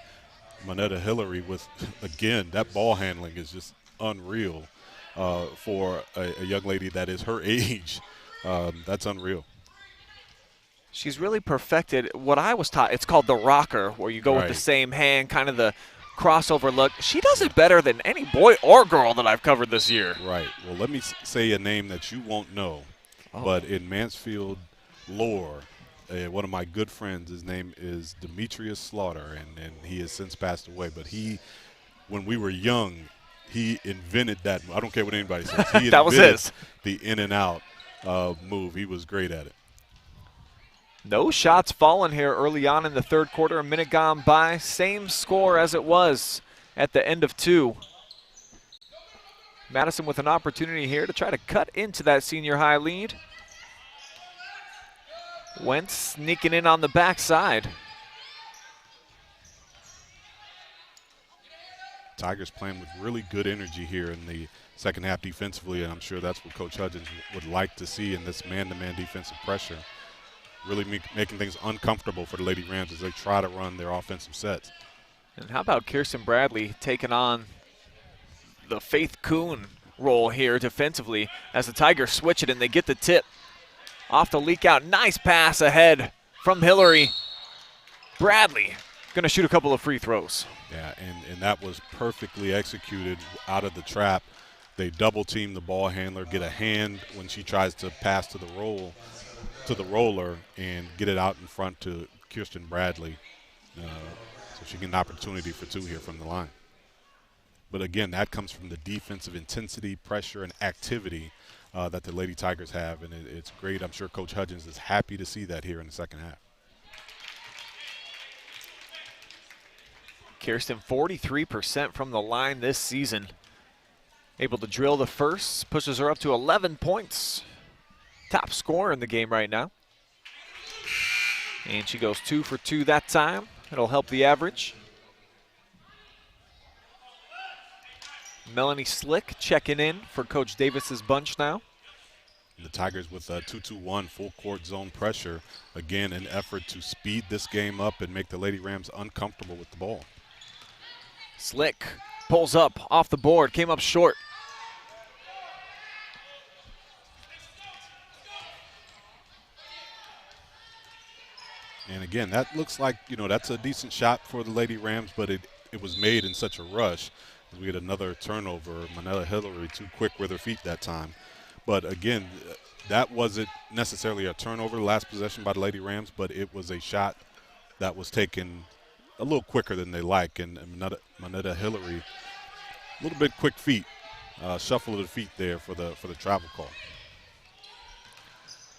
Monetta Hillary with, again, that ball handling is just unreal for a young lady that is her age. That's unreal. She's really perfected what I was taught. It's called the rocker, where you go with the same hand, kind of the crossover look. She does it better than any boy or girl that I've covered this year. Right. Well, let me say a name that you won't know, but in Mansfield lore, one of my good friends, his name is Demetrius Slaughter, and he has since passed away. But when we were young, he invented that. I don't care what anybody says. He that was his. The in and out move. He was great at it. No shots fallen here early on in the 3rd quarter. A minute gone by. Same score as it was at the end of 2. Madison with an opportunity here to try to cut into that senior high lead. Wentz sneaking in on the backside. Tigers playing with really good energy here in the second half defensively, and I'm sure that's what Coach Hudgens would like to see in this man-to-man defensive pressure. Really making things uncomfortable for the Lady Rams as they try to run their offensive sets. And how about Kirsten Bradley taking on the Faith Kuhn role here defensively as the Tigers switch it and they get the tip. Off the leak out. Nice pass ahead from Hillary. Bradley going to shoot a couple of free throws. Yeah, and that was perfectly executed out of the trap. They double team the ball handler, get a hand when she tries to pass to the roller and get it out in front to Kirsten Bradley, so she get an opportunity for 2 here from the line. But again, that comes from the defensive intensity, pressure, and activity that the Lady Tigers have, and it's great. I'm sure Coach Hudgens is happy to see that here in the second half. Kirsten 43% from the line this season. Able to drill the first, pushes her up to 11 points. Top scorer in the game right now. And she goes 2 for 2 that time. It'll help the average. Melanie Slick checking in for Coach Davis's bunch now. The Tigers with a 2-2-1 full court zone pressure. Again, an effort to speed this game up and make the Lady Rams uncomfortable with the ball. Slick pulls up off the board, came up short. And again, that looks like, that's a decent shot for the Lady Rams, but it was made in such a rush. We get another turnover. Manella Hillary too quick with her feet that time. But again, that wasn't necessarily a turnover, last possession by the Lady Rams, but it was a shot that was taken a little quicker than they like. And Manetta Hillary, a little bit quick feet, shuffle of the feet there for the travel call.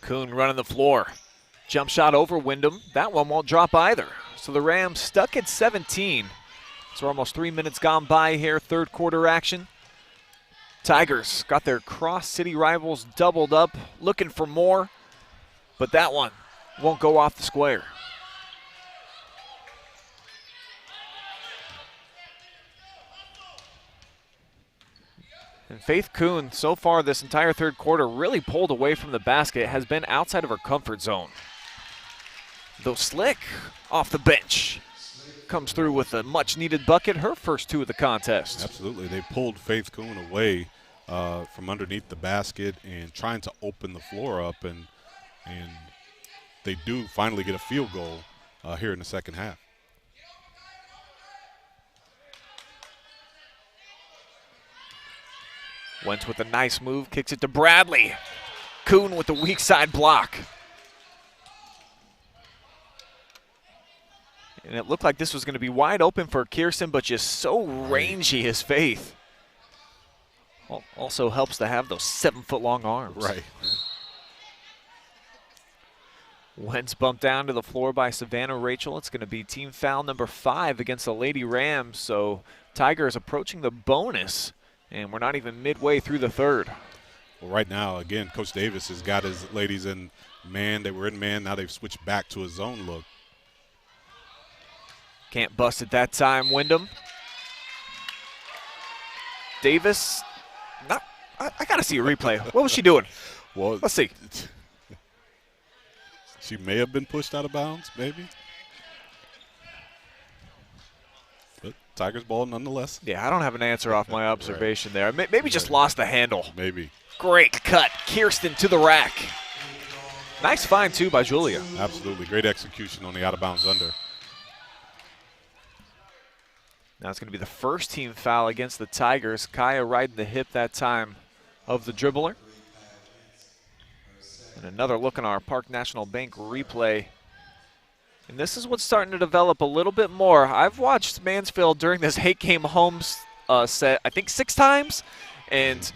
Kuhn running the floor. Jump shot over Wyndham. That one won't drop either. So the Rams stuck at 17. So almost 3 minutes gone by here, third quarter action. Tigers got their cross-city rivals doubled up, looking for more, but that one won't go off the square. And Faith Kuhn, so far this entire third quarter, really pulled away from the basket, has been outside of her comfort zone. Though Slick off the bench comes through with a much-needed bucket, her first 2 of the contest. Absolutely. They pulled Faith Kuhn away from underneath the basket and trying to open the floor up, and they do finally get a field goal here in the second half. Wentz with a nice move, kicks it to Bradley. Kuhn with the weak side block. And it looked like this was going to be wide open for Kirsten, but just so rangy is Faith. Also helps to have those 7-foot-long arms. Right. Wentz bumped down to the floor by Savannah Rachel. It's going to be team foul number 5 against the Lady Rams. So Tigers approaching the bonus, and we're not even midway through the third. Well, right now, again, Coach Davis has got his ladies in man. They were in man. Now they've switched back to a zone look. Can't bust it that time, Wyndham. Davis, I got to see a replay. What was she doing? Well, let's see. She may have been pushed out of bounds, maybe. But Tigers ball nonetheless. Yeah, I don't have an answer off my observation there. Maybe just lost the handle. Maybe. Great cut. Kirsten to the rack. Nice find, too, by Julia. Absolutely. Great execution on the out-of-bounds under. Now it's going to be the first team foul against the Tigers. Kaya riding the hip that time of the dribbler. And another look on our Park National Bank replay. And this is what's starting to develop a little bit more. I've watched Mansfield during this 8-game home set, I think 6 times. And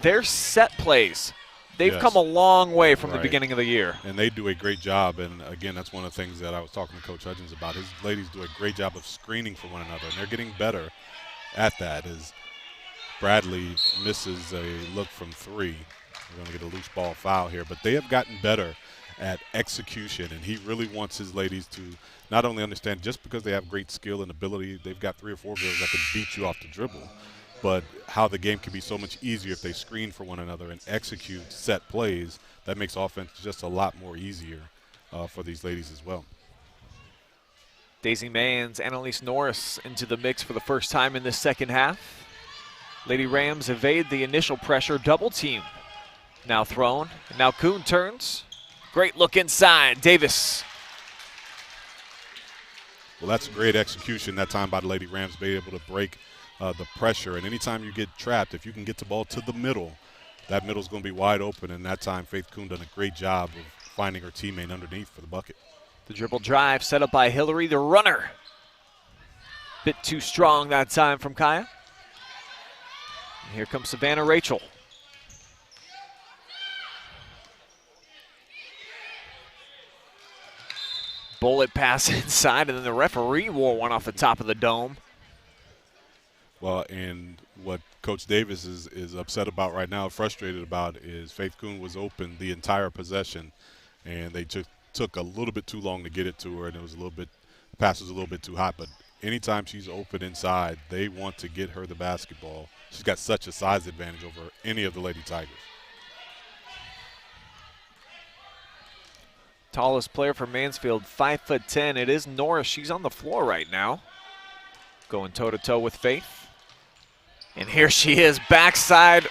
their set plays, they've come a long way from the beginning of the year. And they do a great job. And, again, that's one of the things that I was talking to Coach Hudgens about. His ladies do a great job of screening for one another, and they're getting better at that as Bradley misses a look from 3. We're going to get a loose ball foul here. But they have gotten better at execution, and he really wants his ladies to not only understand just because they have great skill and ability, they've got 3 or 4 girls that can beat you off the dribble, but how the game can be so much easier if they screen for one another and execute set plays. That makes offense just a lot more easier for these ladies as well. Daisy Manns, Annalise Norris into the mix for the first time in this second half. Lady Rams evade the initial pressure, double team. Now thrown, and now Kuhn turns. Great look inside, Davis. Well, that's a great execution that time by the Lady Rams, being able to break the pressure. And anytime you get trapped, if you can get the ball to the middle, that middle's going to be wide open. And that time, Faith Kuhn done a great job of finding her teammate underneath for the bucket. The dribble drive set up by Hillary, the runner. Bit too strong that time from Kaya. And here comes Savannah Rachel. Bullet pass inside, and then the referee wore one off the top of the dome. Well, and what Coach Davis is upset about right now, frustrated about, is Faith Kuhn was open the entire possession, and they took a little bit too long to get it to her, and it was the pass was a little bit too hot. But anytime she's open inside, they want to get her the basketball. She's got such a size advantage over any of the Lady Tigers. Tallest player for Mansfield, 5'10". It is Norris. She's on the floor right now, going toe-to-toe with Faith. And here she is, backside.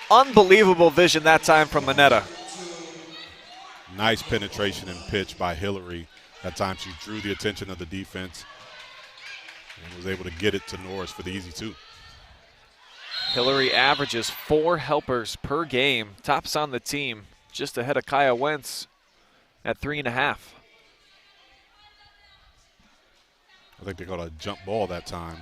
Unbelievable vision that time from Mineta. Nice penetration and pitch by Hillary. That time she drew the attention of the defense and was able to get it to Norris for the easy two. Hillary averages 4 helpers per game, tops on the team, just ahead of Kaya Wentz at 3.5. I think they got a jump ball that time,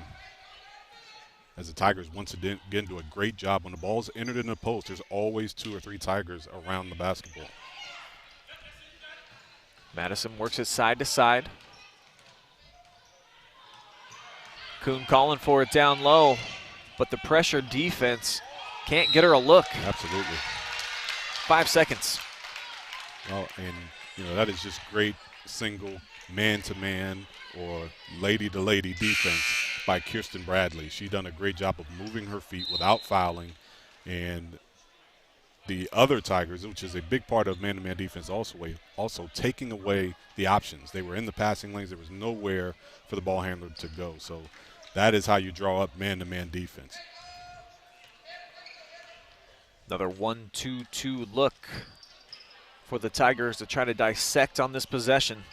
as the Tigers once again do a great job. When the ball's entered in the post, there's always 2 or 3 Tigers around the basketball. Madison works it side to side. Kuhn calling for it down low, but the pressure defense can't get her a look. Absolutely. 5 seconds. Well, and that is just great single man-to-man or lady-to-lady defense by Kirsten Bradley. She's done a great job of moving her feet without fouling, and the other Tigers, which is a big part of man-to-man defense, also taking away the options. They were in the passing lanes. There was nowhere for the ball handler to go. So that is how you draw up man-to-man defense. Another 1-2-2 look for the Tigers to try to dissect on this possession.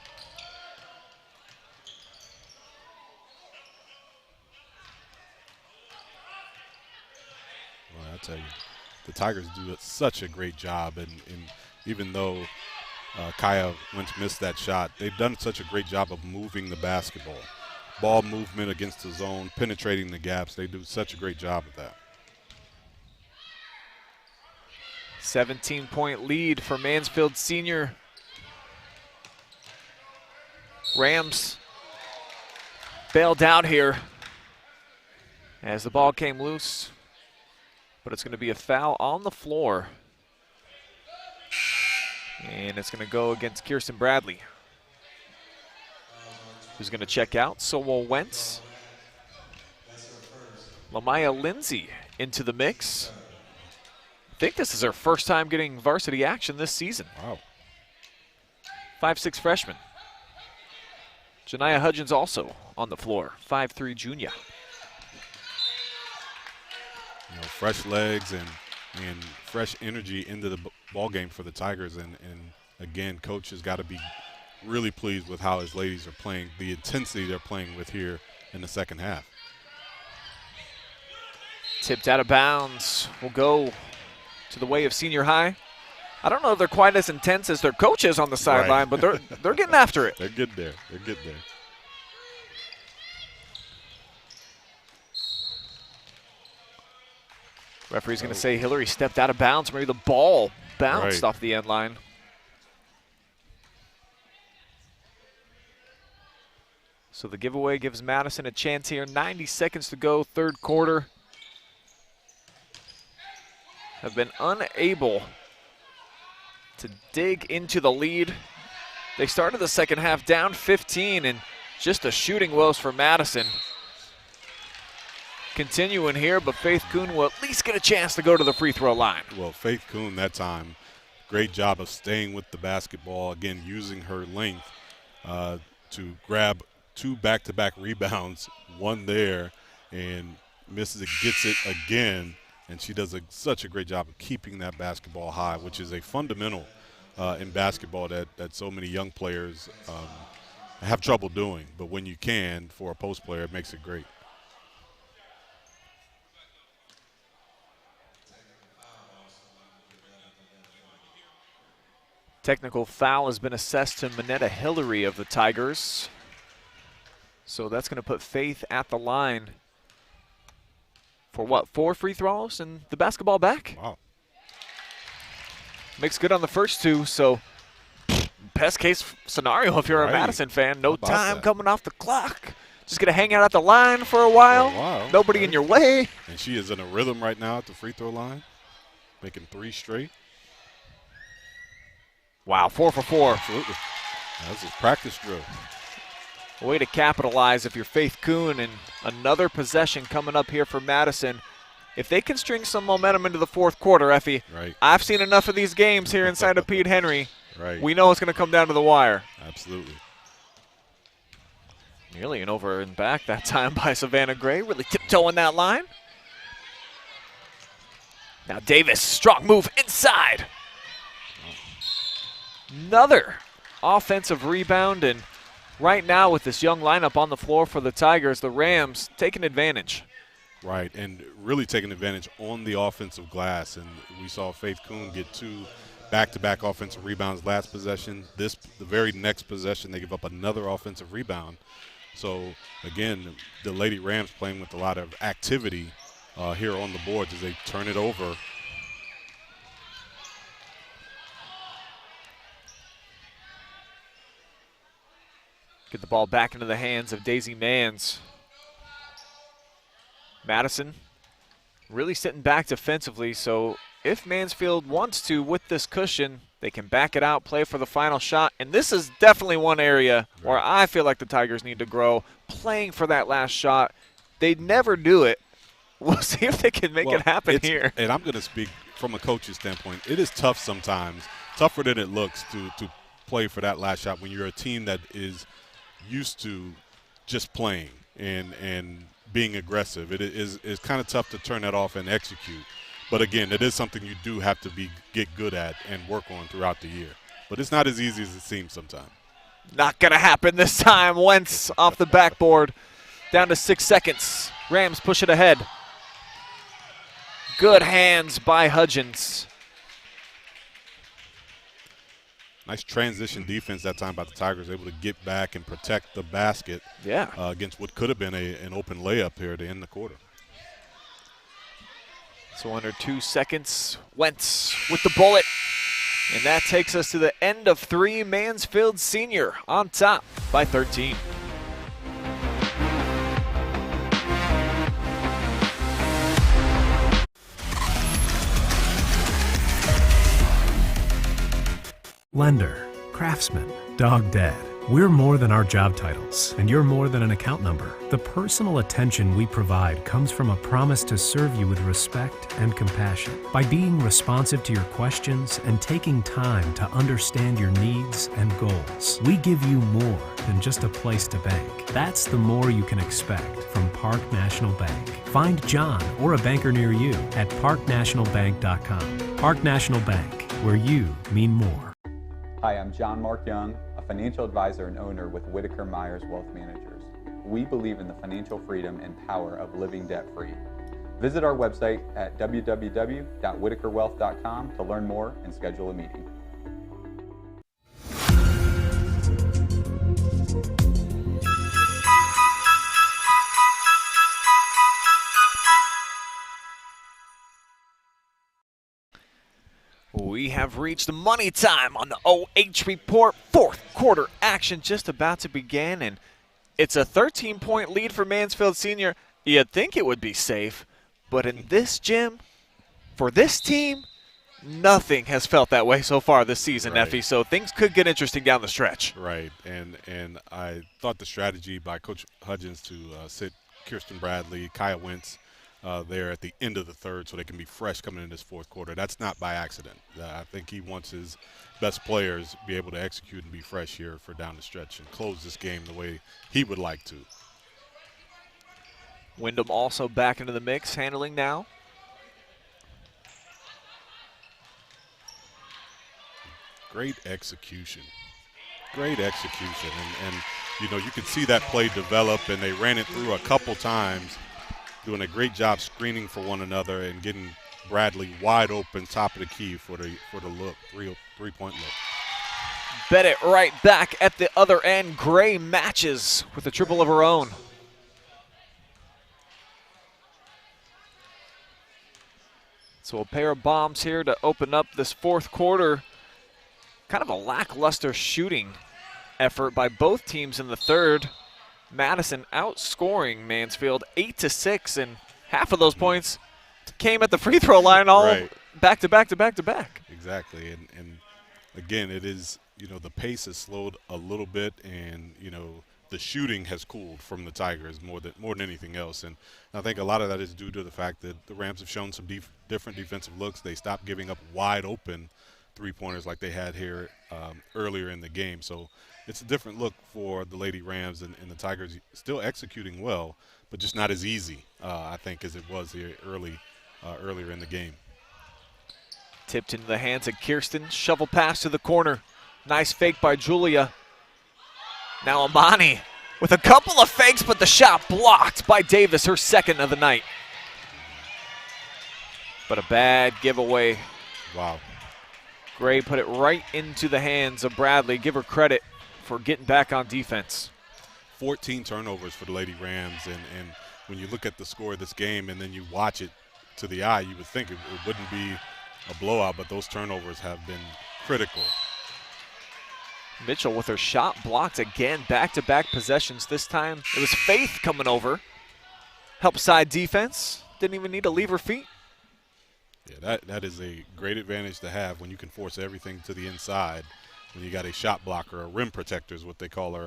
Well, I tell you, the Tigers do such a great job, and even though Kaya Wentz missed that shot, they've done such a great job of moving the basketball. Ball movement against the zone, penetrating the gaps. They do such a great job of that. 17-point lead for Mansfield Senior. Rams bailed out here as the ball came loose, but it's going to be a foul on the floor, and it's going to go against Kirsten Bradley, who's going to check out. So will Wentz. Lamaya Lindsay into the mix. I think this is her first time getting varsity action this season. Wow. 5'6" freshman. Janiyah Hudgens also on the floor, 5'3" junior. Fresh legs and fresh energy into the ball game for the Tigers, and again, coach has got to be really pleased with how his ladies are playing, the intensity they're playing with here in the second half. Tipped out of bounds. Will go to the way of Senior High. I don't know if they're quite as intense as their coaches on the sideline, but they're getting after it. They're good there. They're good there. Referee's going to say Hillary stepped out of bounds. Maybe the ball bounced off the end line. So the giveaway gives Madison a chance here. 90 seconds to go, third quarter. Have been unable to dig into the lead. They started the second half down 15, and just a shooting woes for Madison. Continuing here, but Faith Kuhn will at least get a chance to go to the free throw line. Well, Faith Kuhn that time, great job of staying with the basketball, again using her length to grab 2 back-to-back rebounds, one there, and misses it, gets it again, and she does such a great job of keeping that basketball high, which is a fundamental in basketball that so many young players have trouble doing. But when you can, for a post player, it makes it great. Technical foul has been assessed to Mineta Hillary of the Tigers. So that's going to put Faith at the line for what, 4 free throws and the basketball back? Wow. Makes good on the first 2, so best case scenario if you're a Madison fan. No time that? coming off the clock. Just going to hang out at the line for a while. Nobody in your way. And she is in a rhythm right now at the free throw line, making 3 straight. Wow, 4 for 4. Absolutely. That's his practice drill. Way to capitalize if you're Faith Kuhn, and another possession coming up here for Madison. If they can string some momentum into the fourth quarter, Effie, I've seen enough of these games here inside of Pete Henry. We know it's going to come down to the wire. Absolutely. Nearly an over and back that time by Savannah Gray, really tiptoeing that line. Now Davis, strong move inside. Another offensive rebound, and right now with this young lineup on the floor for the Tigers, the Rams taking advantage. Right, and really taking advantage on the offensive glass. And we saw Faith Kuhn get 2 back-to-back offensive rebounds last possession. The very next possession, they give up another offensive rebound. So, again, the Lady Rams playing with a lot of activity here on the boards as they turn it over. Get the ball back into the hands of Daisy Manns. Madison really sitting back defensively, so if Mansfield wants to, with this cushion, they can back it out, play for the final shot. And this is definitely one area where I feel like the Tigers need to grow, playing for that last shot. They never do it. We'll see if they can make it happen here. And I'm going to speak from a coach's standpoint. It is tough sometimes, tougher than it looks to play for that last shot when you're a team that is used to just playing and being aggressive. It's kind of tough to turn that off and execute. But again, it is something you do have to get good at and work on throughout the year. But it's not as easy as it seems sometimes. Not going to happen this time. Wentz off the backboard, down to 6 seconds. Rams push it ahead. Good hands by Hudgens. Nice transition defense that time by the Tigers, able to get back and protect the basket against what could have been an open layup here to end the quarter. So under 2 seconds, Wentz with the bullet. And that takes us to the end of 3. Mansfield Senior on top by 13. Lender, craftsman, dog dead. We're more than our job titles, and you're more than an account number. The personal attention we provide comes from a promise to serve you with respect and compassion. By being responsive to your questions and taking time to understand your needs and goals, we give you more than just a place to bank. That's the more you can expect from Park National Bank. Find John or a banker near you at parknationalbank.com. Park National Bank, where you mean more. Hi, I'm John Mark Young, a financial advisor and owner with Whitaker-Myers Wealth Managers. We believe in the financial freedom and power of living debt-free. Visit our website at www.whitakerwealth.com to learn more and schedule a meeting. We have reached money time on the OH Report. Fourth quarter action just about to begin, and it's a 13-point lead for Mansfield Senior. You'd think it would be safe, but in this gym, for this team, nothing has felt that way so far this season, Effie, so things could get interesting down the stretch. Right, and I thought the strategy by Coach Hudgens to sit Kirsten Bradley, Kaya Wentz, there at the end of the third so they can be fresh coming in this fourth quarter. That's not by accident. I think he wants his best players be able to execute and be fresh here for down the stretch and close this game the way he would like to. Wyndham also back into the mix, handling now. Great execution. Great execution. And you know, you can see that play develop, and they ran it through a couple times, doing a great job screening for one another and getting Bradley wide open, top of the key for the look, three-point look. Bet it right back at the other end. Gray matches with a triple of her own. So a pair of bombs here to open up this fourth quarter. Kind of a lackluster shooting effort by both teams in the third. Madison outscoring Mansfield 8-6, and half of those points came at the free throw line, all back to back to back to back. Exactly, and again, it is, the pace has slowed a little bit, and the shooting has cooled from the Tigers more than anything else. And I think a lot of that is due to the fact that the Rams have shown some different defensive looks. They stopped giving up wide open three-pointers like they had here earlier in the game. So it's a different look for the Lady Rams, and the Tigers still executing well, but just not as easy, I think, as it was here earlier in the game. Tipped into the hands of Kirsten. Shovel pass to the corner. Nice fake by Julia. Now Amani with a couple of fakes, but the shot blocked by Davis, her second of the night. But a bad giveaway. Wow. Gray put it right into the hands of Bradley. Give her credit for getting back on defense. 14 turnovers for the Lady Rams, and when you look at the score of this game and then you watch it to the eye, you would think it wouldn't be a blowout, but those turnovers have been critical. Mitchell with her shot blocked again, back-to-back possessions. This time it was Faith coming over. Help side defense. Didn't even need to leave her feet. Yeah, that is a great advantage to have when you can force everything to the inside. When you got a shot blocker, a rim protector is what they call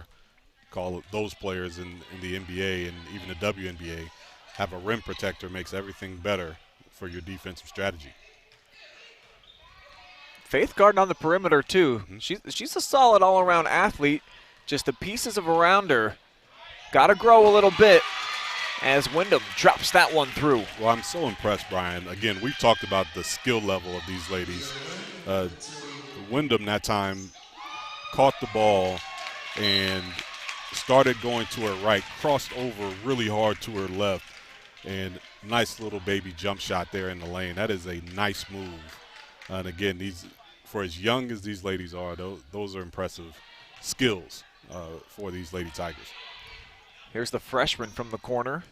those players in the NBA and even the WNBA. Have a rim protector makes everything better for your defensive strategy. Faith guarding on the perimeter too. She's a solid all-around athlete. Just the pieces of around her got to grow a little bit as Wyndham drops that one through. Well, I'm so impressed, Brian. Again, we've talked about the skill level of these ladies. Wyndham that time caught the ball and started going to her right, crossed over really hard to her left, and nice little baby jump shot there in the lane. That is a nice move. And again, for as young as these ladies are, those are impressive skills for these Lady Tigers. Here's the freshman from the corner,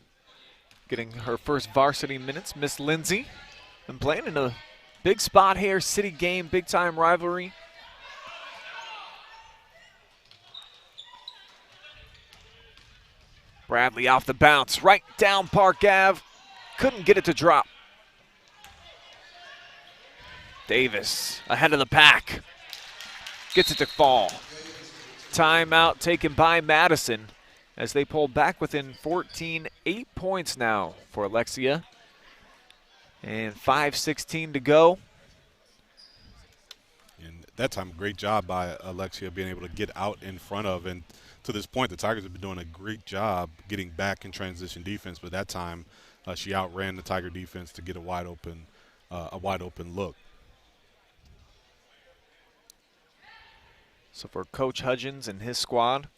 getting her first varsity minutes, Miss Lindsay. And playing in a big spot here, city game, big-time rivalry. Bradley off the bounce, right down Park Ave. Couldn't get it to drop. Davis ahead of the pack. Gets it to fall. Timeout taken by Madison as they pull back within 14, 8 points now for Alexia. And 5:16 to go. And that time, great job by Alexia being able to get out in front of. And to this point, the Tigers have been doing a great job getting back in transition defense. But that time, she outran the Tiger defense to get a wide open look. So for Coach Hudgens and his squad,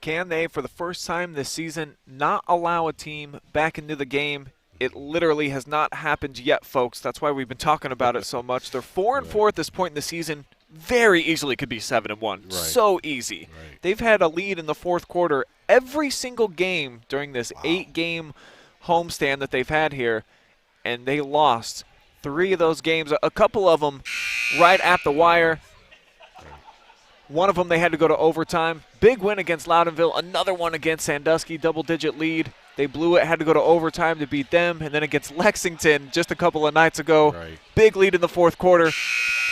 can they, for the first time this season, not allow a team back into the game? It literally has not happened yet, folks. That's why we've been talking about it so much. They're 4-4 at this point in the season. Very easily could be 7-1. So easy. They've had a lead in the fourth quarter every single game during this 8-game homestand that they've had here, and they lost 3 of those games, a couple of them right at the wire. One of them they had to go to overtime. Big win against Loudonville. Another one against Sandusky, double-digit lead. They blew it, had to go to overtime to beat them. And then against Lexington just a couple of nights ago, big lead in the fourth quarter.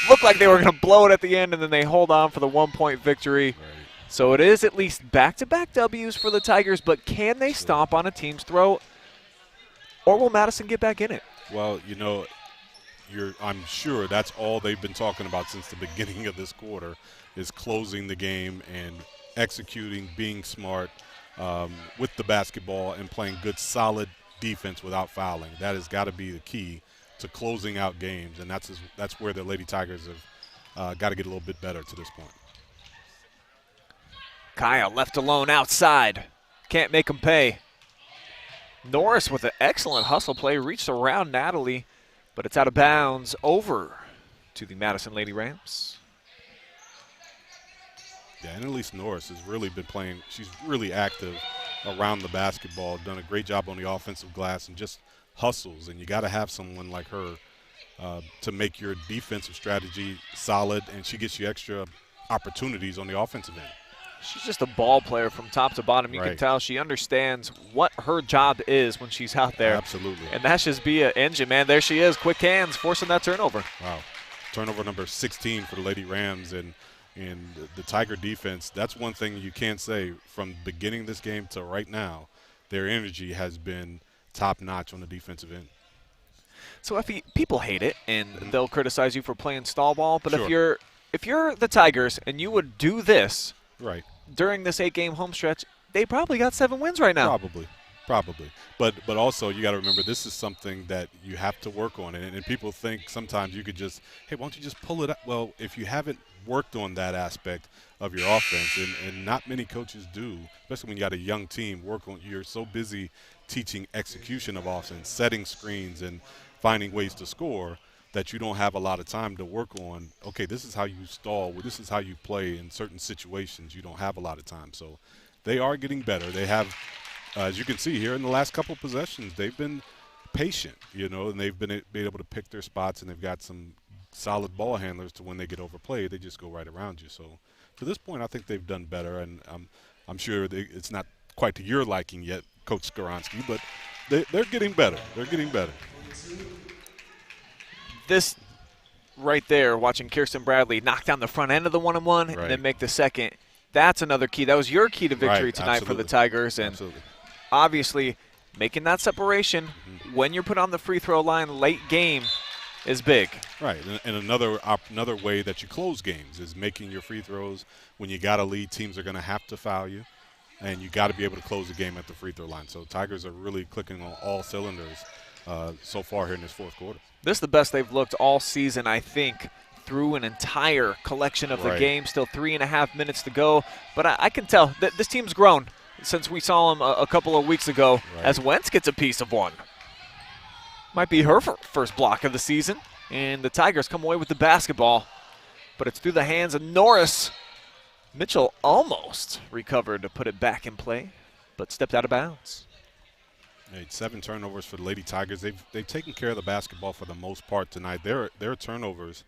Looked like they were going to blow it at the end, and then they hold on for the 1-point victory. So it is at least back-to-back W's for the Tigers, but can they stomp on a team's throat? Or will Madison get back in it? Well, I'm sure that's all they've been talking about since the beginning of this quarter is closing the game and executing, being smart with the basketball and playing good, solid defense without fouling. That has got to be the key to closing out games, and that's where the Lady Tigers have got to get a little bit better to this point. Kaya left alone outside. Can't make him pay. Norris with an excellent hustle play, reached around Natalie, but it's out of bounds over to the Madison Lady Rams. Yeah, and Annalise Norris has really been playing. She's really active around the basketball, done a great job on the offensive glass, and just hustles. And you got to have someone like her to make your defensive strategy solid, and she gets you extra opportunities on the offensive end. She's just a ball player from top to bottom. You can tell she understands what her job is when she's out there. Absolutely. And that's just be an engine, man. There she is, quick hands, forcing that turnover. Wow. Turnover number 16 for the Lady Rams, and the Tiger defense, that's one thing you can't say from beginning this game to right now. Their energy has been top-notch on the defensive end. So, Effie, people hate it, and they'll criticize you for playing stall ball. But Sure. if you're the Tigers and you would do this during this 8-game home stretch, they probably got 7 wins right now. Probably. But also you got to remember, this is something that you have to work on. And people think sometimes you could just, hey, why don't you just pull it up? Well, if you haven't worked on that aspect of your offense, and not many coaches do, especially when you got a young team, you're so busy teaching execution of offense, setting screens, and finding ways to score, that you don't have a lot of time to work on, okay, this is how you stall, this is how you play in certain situations. You don't have a lot of time. So they are getting better. They have, as you can see here in the last couple of possessions, they've been patient, and they've been able to pick their spots, and they've got some solid ball handlers to when they get overplayed, they just go right around you. So to this point, I think they've done better, and I'm sure it's not quite to your liking yet, Coach Skoronski, but they're getting better. They're getting better. This right there, watching Kirsten Bradley knock down the front end of the one-on-one and then make the second, that's another key. That was your key to victory tonight for the Tigers. And obviously making that separation when you're put on the free throw line late game is big. Right, and another way that you close games is making your free throws. When you got a lead, teams are going to have to foul you, and you got to be able to close the game at the free throw line. So Tigers are really clicking on all cylinders so far here in this fourth quarter. This is the best they've looked all season, I think, through an entire collection of the game. Still 3.5 minutes to go. But I can tell that this team's grown since we saw him a couple of weeks ago as Wentz gets a piece of one. Might be her first block of the season. And the Tigers come away with the basketball. But it's through the hands of Norris. Mitchell almost recovered to put it back in play, but stepped out of bounds. 7 turnovers for the Lady Tigers. They've taken care of the basketball for the most part tonight. Their turnovers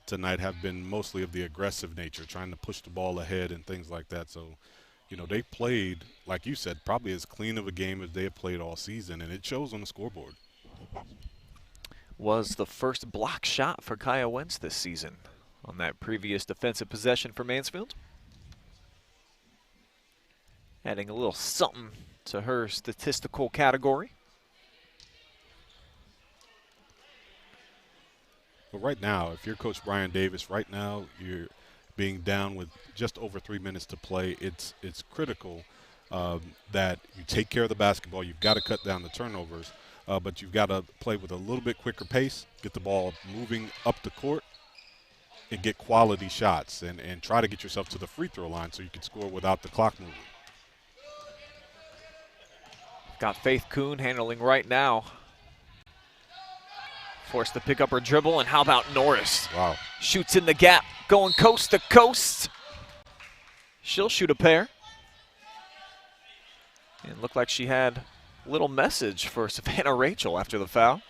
tonight have been mostly of the aggressive nature, trying to push the ball ahead and things like that. So, they played, like you said, probably as clean of a game as they have played all season, and it shows on the scoreboard. Was the first block shot for Kaya Wentz this season on that previous defensive possession for Mansfield. Adding a little something to her statistical category. But right now, if you're Coach Brian Davis, right now you're being down with just over 3 minutes to play. It's critical that you take care of the basketball. You've got to cut down the turnovers, but you've got to play with a little bit quicker pace, get the ball moving up the court, and get quality shots, and try to get yourself to the free throw line so you can score without the clock moving. Got Faith Kuhn handling right now. Forced to pick up her dribble, and how about Norris? Wow. Shoots in the gap, going coast to coast. She'll shoot a pair. And looked like she had a little message for Savannah Rachel after the foul.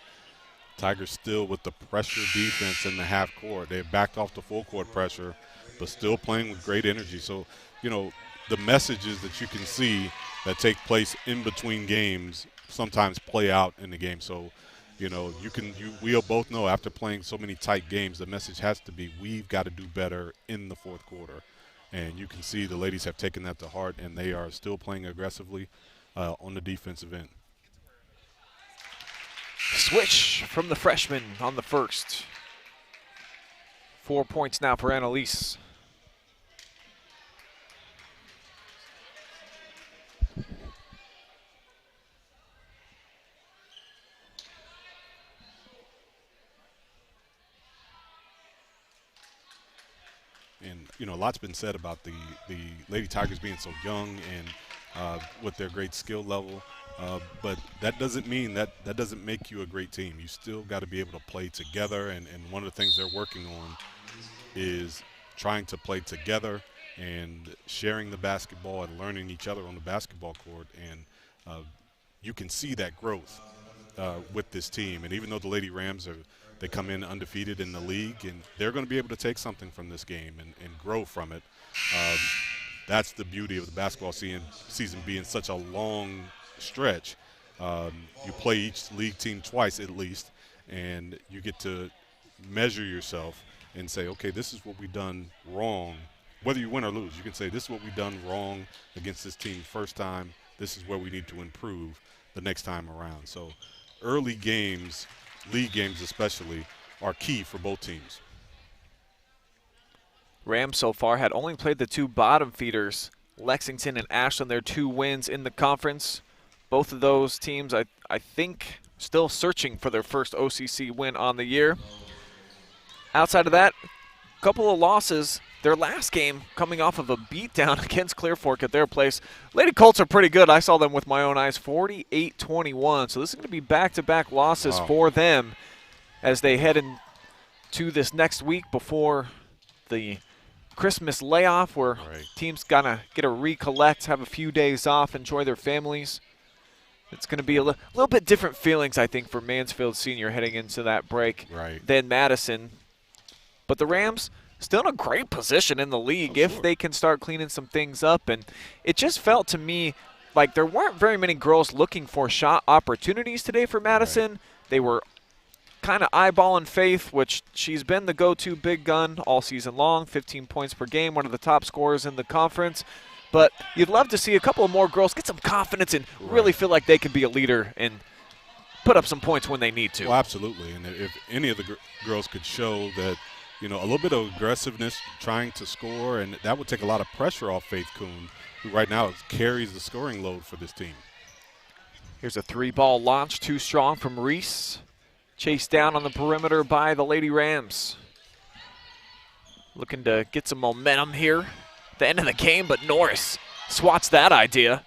Tigers still with the pressure defense in the half court. They've backed off the full court pressure, but still playing with great energy. So, the messages that you can see that take place in between games sometimes play out in the game. So, we'll both know after playing so many tight games, the message has to be we've got to do better in the fourth quarter. And you can see the ladies have taken that to heart, and they are still playing aggressively on the defensive end. Switch from the freshman on the first. 4 points now for Annalise. And, a lot's been said about the Lady Tigers being so young and with their great skill level. But that doesn't mean that doesn't make you a great team. You still got to be able to play together. And one of the things they're working on is trying to play together and sharing the basketball and learning each other on the basketball court. And you can see that growth with this team. And even though the Lady Rams they come in undefeated in the league, and they're going to be able to take something from this game and grow from it. That's the beauty of the basketball season being such a long stretch. You play each league team twice at least, and you get to measure yourself and say, okay, this is what we've done wrong. Whether you win or lose, you can say this is what we've done wrong against this team first time. This is where we need to improve the next time around. So early games, league games especially, are key for both teams. Rams so far had only played the two bottom feeders, Lexington and Ashland, their 2 wins in the conference. Both of those teams, I think, still searching for their first OCC win on the year. Outside of that, a couple of losses. Their last game coming off of a beatdown against Clear Fork at their place. Lady Colts are pretty good. I saw them with my own eyes, 48-21. So this is going to be back-to-back losses for them as they head into this next week before the Christmas layoff, where teams gonna get a recollect, have a few days off, enjoy their families. It's going to be a little bit different feelings, I think, for Mansfield Senior heading into that break than Madison. But the Rams still in a great position in the league if they can start cleaning some things up. And it just felt to me like there weren't very many girls looking for shot opportunities today for Madison. They were kind of eyeballing Faith, which she's been the go-to big gun all season long, 15 points per game, one of the top scorers in the conference. But you'd love to see a couple of more girls get some confidence and really feel like they can be a leader and put up some points when they need to. Well, absolutely. And if any of the girls could show that, you know, a little bit of aggressiveness trying to score, and that would take a lot of pressure off Faith Kuhn, who right now carries the scoring load for this team. Here's a 3-ball launch, too strong from Reese. Chased down on the perimeter by the Lady Rams. Looking to get some momentum here at the end of the game, but Norris swats that idea.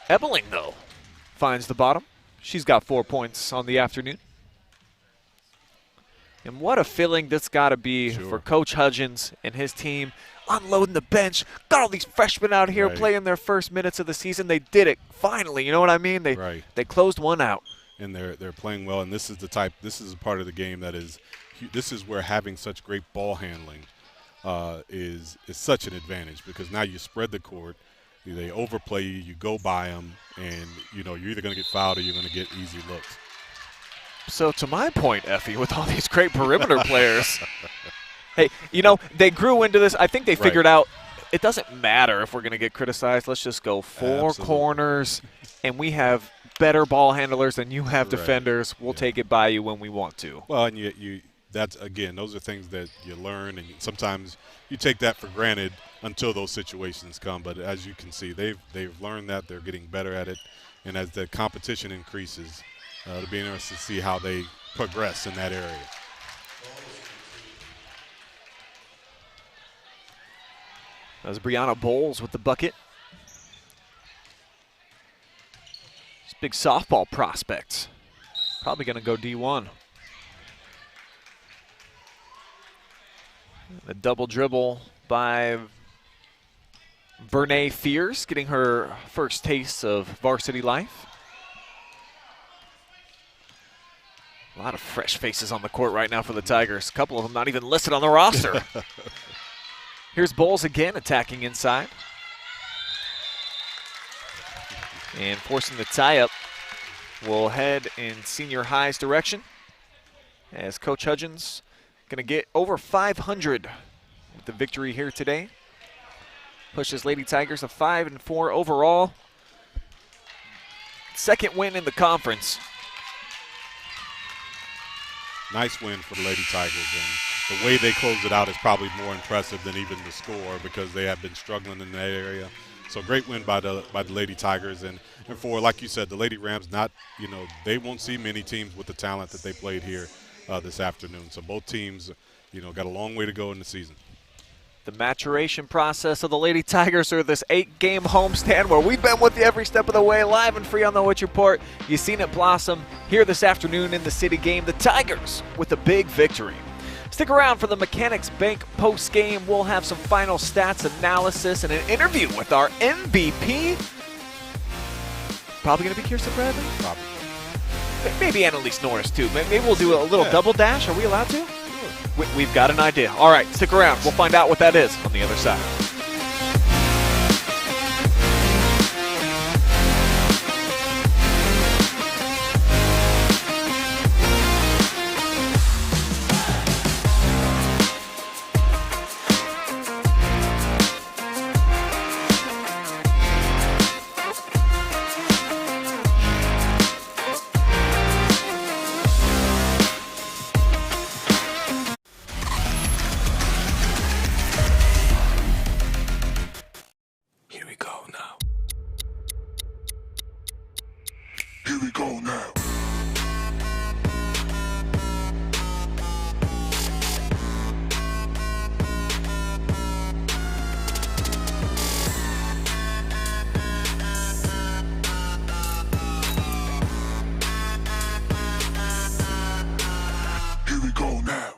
Ebeling, though, finds the bottom. She's got 4 points on the afternoon. And what a feeling this got to be for Coach Hudgens and his team, unloading the bench. Got all these freshmen out here playing their first minutes of the season. They did it finally. You know what I mean? They closed one out. And they're playing well. And this is a part of the game that is, this is where having such great ball handling is such an advantage, because now you spread the court. They overplay you, you go by them, and you know you're either going to get fouled or you're going to get easy looks. So to my point, Effie, with all these great perimeter players, hey, you know, they grew into this. I think they figured out it doesn't matter if we're going to get criticized. Let's just go 4 corners, and we have better ball handlers than you have defenders. We'll take it by you when we want to. Well, and that's, again, those are things that you learn, and sometimes you take that for granted until those situations come. But as you can see, they've learned that. They're getting better at it. And as the competition increases, it'll be interesting to see how they progress in that area. That was Brianna Bowles with the bucket. This big softball prospect. Probably going to go D1. A double dribble by Vernay Fierce, getting her first taste of varsity life. A lot of fresh faces on the court right now for the Tigers. A couple of them not even listed on the roster. Here's Bowles again attacking inside. And forcing the tie-up will head in Senior High's direction as Coach Hudgens going to get over 500 with the victory here today. Pushes Lady Tigers to 5-4 overall. Second win in the conference. Nice win for the Lady Tigers, and the way they closed it out is probably more impressive than even the score, because they have been struggling in that area. So great win by the Lady Tigers, and for, like you said, the Lady Rams, they won't see many teams with the talent that they played here this afternoon. So both teams, got a long way to go in the season. The maturation process of the Lady Tigers, or this 8-game homestand where we've been with you every step of the way, live and free on the Which Report. You've seen it blossom here this afternoon in the city game. The Tigers with a big victory. Stick around for the Mechanics Bank post game. We'll have some final stats analysis and an interview with our MVP. Probably going to be Kirsten Bradley. Probably. Maybe Annalise Norris, too. Maybe we'll do a little double dash. Are we allowed to? We've got an idea. All right, stick around. We'll find out what that is on the other side. Here we go now. Here we go now. Here we go now.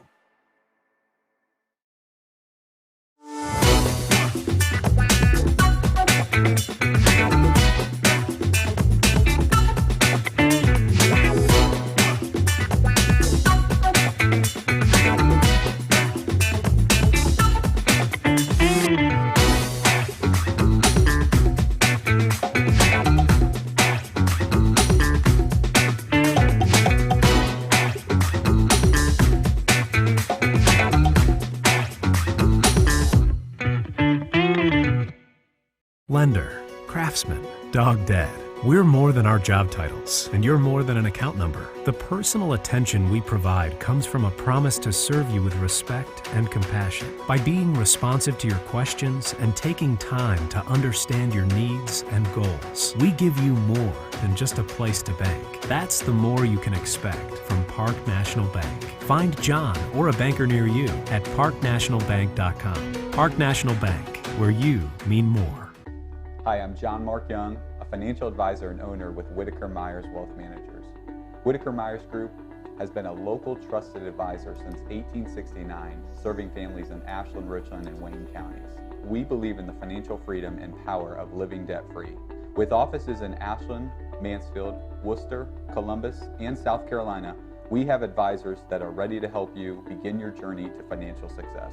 Lender, craftsman, dog dead. We're more than our job titles, and you're more than an account number. The personal attention we provide comes from a promise to serve you with respect and compassion. By being responsive to your questions and taking time to understand your needs and goals, we give you more than just a place to bank. That's the more you can expect from Park National Bank. Find John or a banker near you at parknationalbank.com. Park National Bank, where you mean more. Hi, I'm John Mark Young, a financial advisor and owner with Whitaker-Myers Wealth Managers. Whitaker-Myers Group has been a local trusted advisor since 1869, serving families in Ashland, Richland, and Wayne counties. We believe in the financial freedom and power of living debt-free. With offices in Ashland, Mansfield, Worcester, Columbus, and South Carolina, we have advisors that are ready to help you begin your journey to financial success.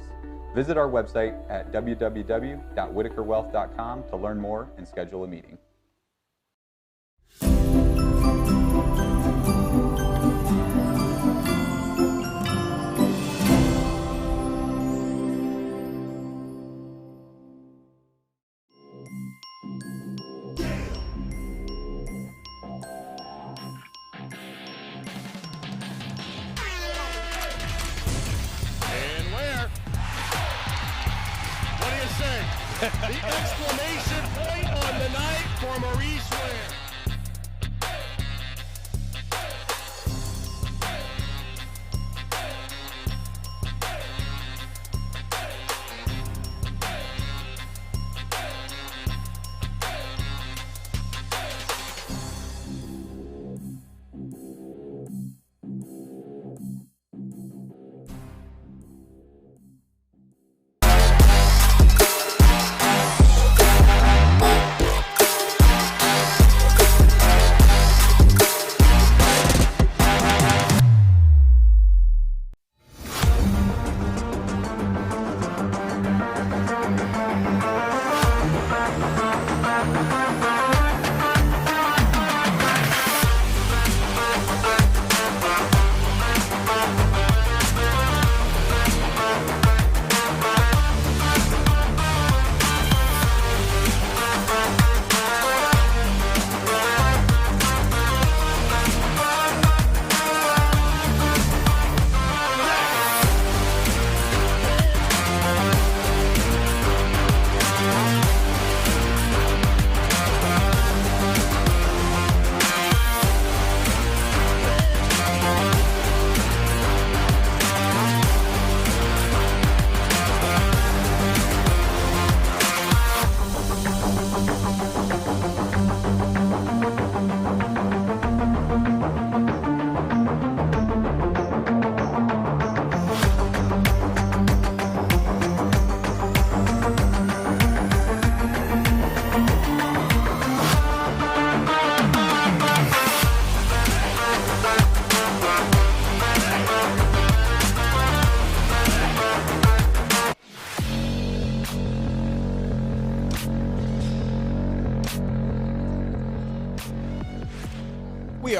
Visit our website at www.whitakerwealth.com to learn more and schedule a meeting. The exclamation point on the night for Maurice Ware.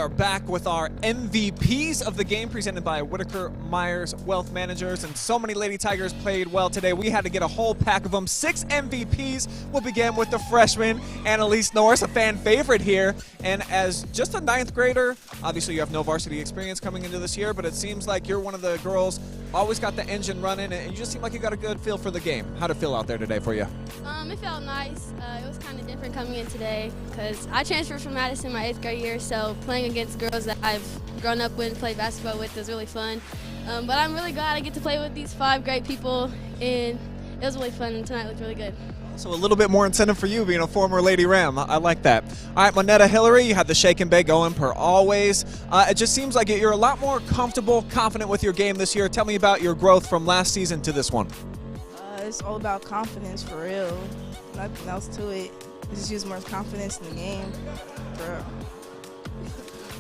are back with our MVPs of the game presented by Whitaker-Myers Wealth Managers, and so many Lady Tigers played well today. We had to get a whole pack of them. 6 MVPs. We'll begin with the freshman, Annalise Norris, a fan favorite here. And as just a 9th grader, obviously you have no varsity experience coming into this year, but it seems like you're one of the girls, always got the engine running, and you just seem like you got a good feel for the game. How'd it feel out there today for you? It felt nice. It was kind of different coming in today because I transferred from Madison my 8th grade year, so playing against girls that I've grown up with and played basketball with was really fun. But I'm really glad I get to play with these 5 great people, and it was really fun, and tonight looked really good. So a little bit more incentive for you being a former Lady Ram. I like that. All right, Monetta Hillary, you had the shake and bake going per always. It just seems like you're a lot more comfortable, confident with your game this year. Tell me about your growth from last season to this one. It's all about confidence, for real. Nothing else to it. Just use more confidence in the game, for real.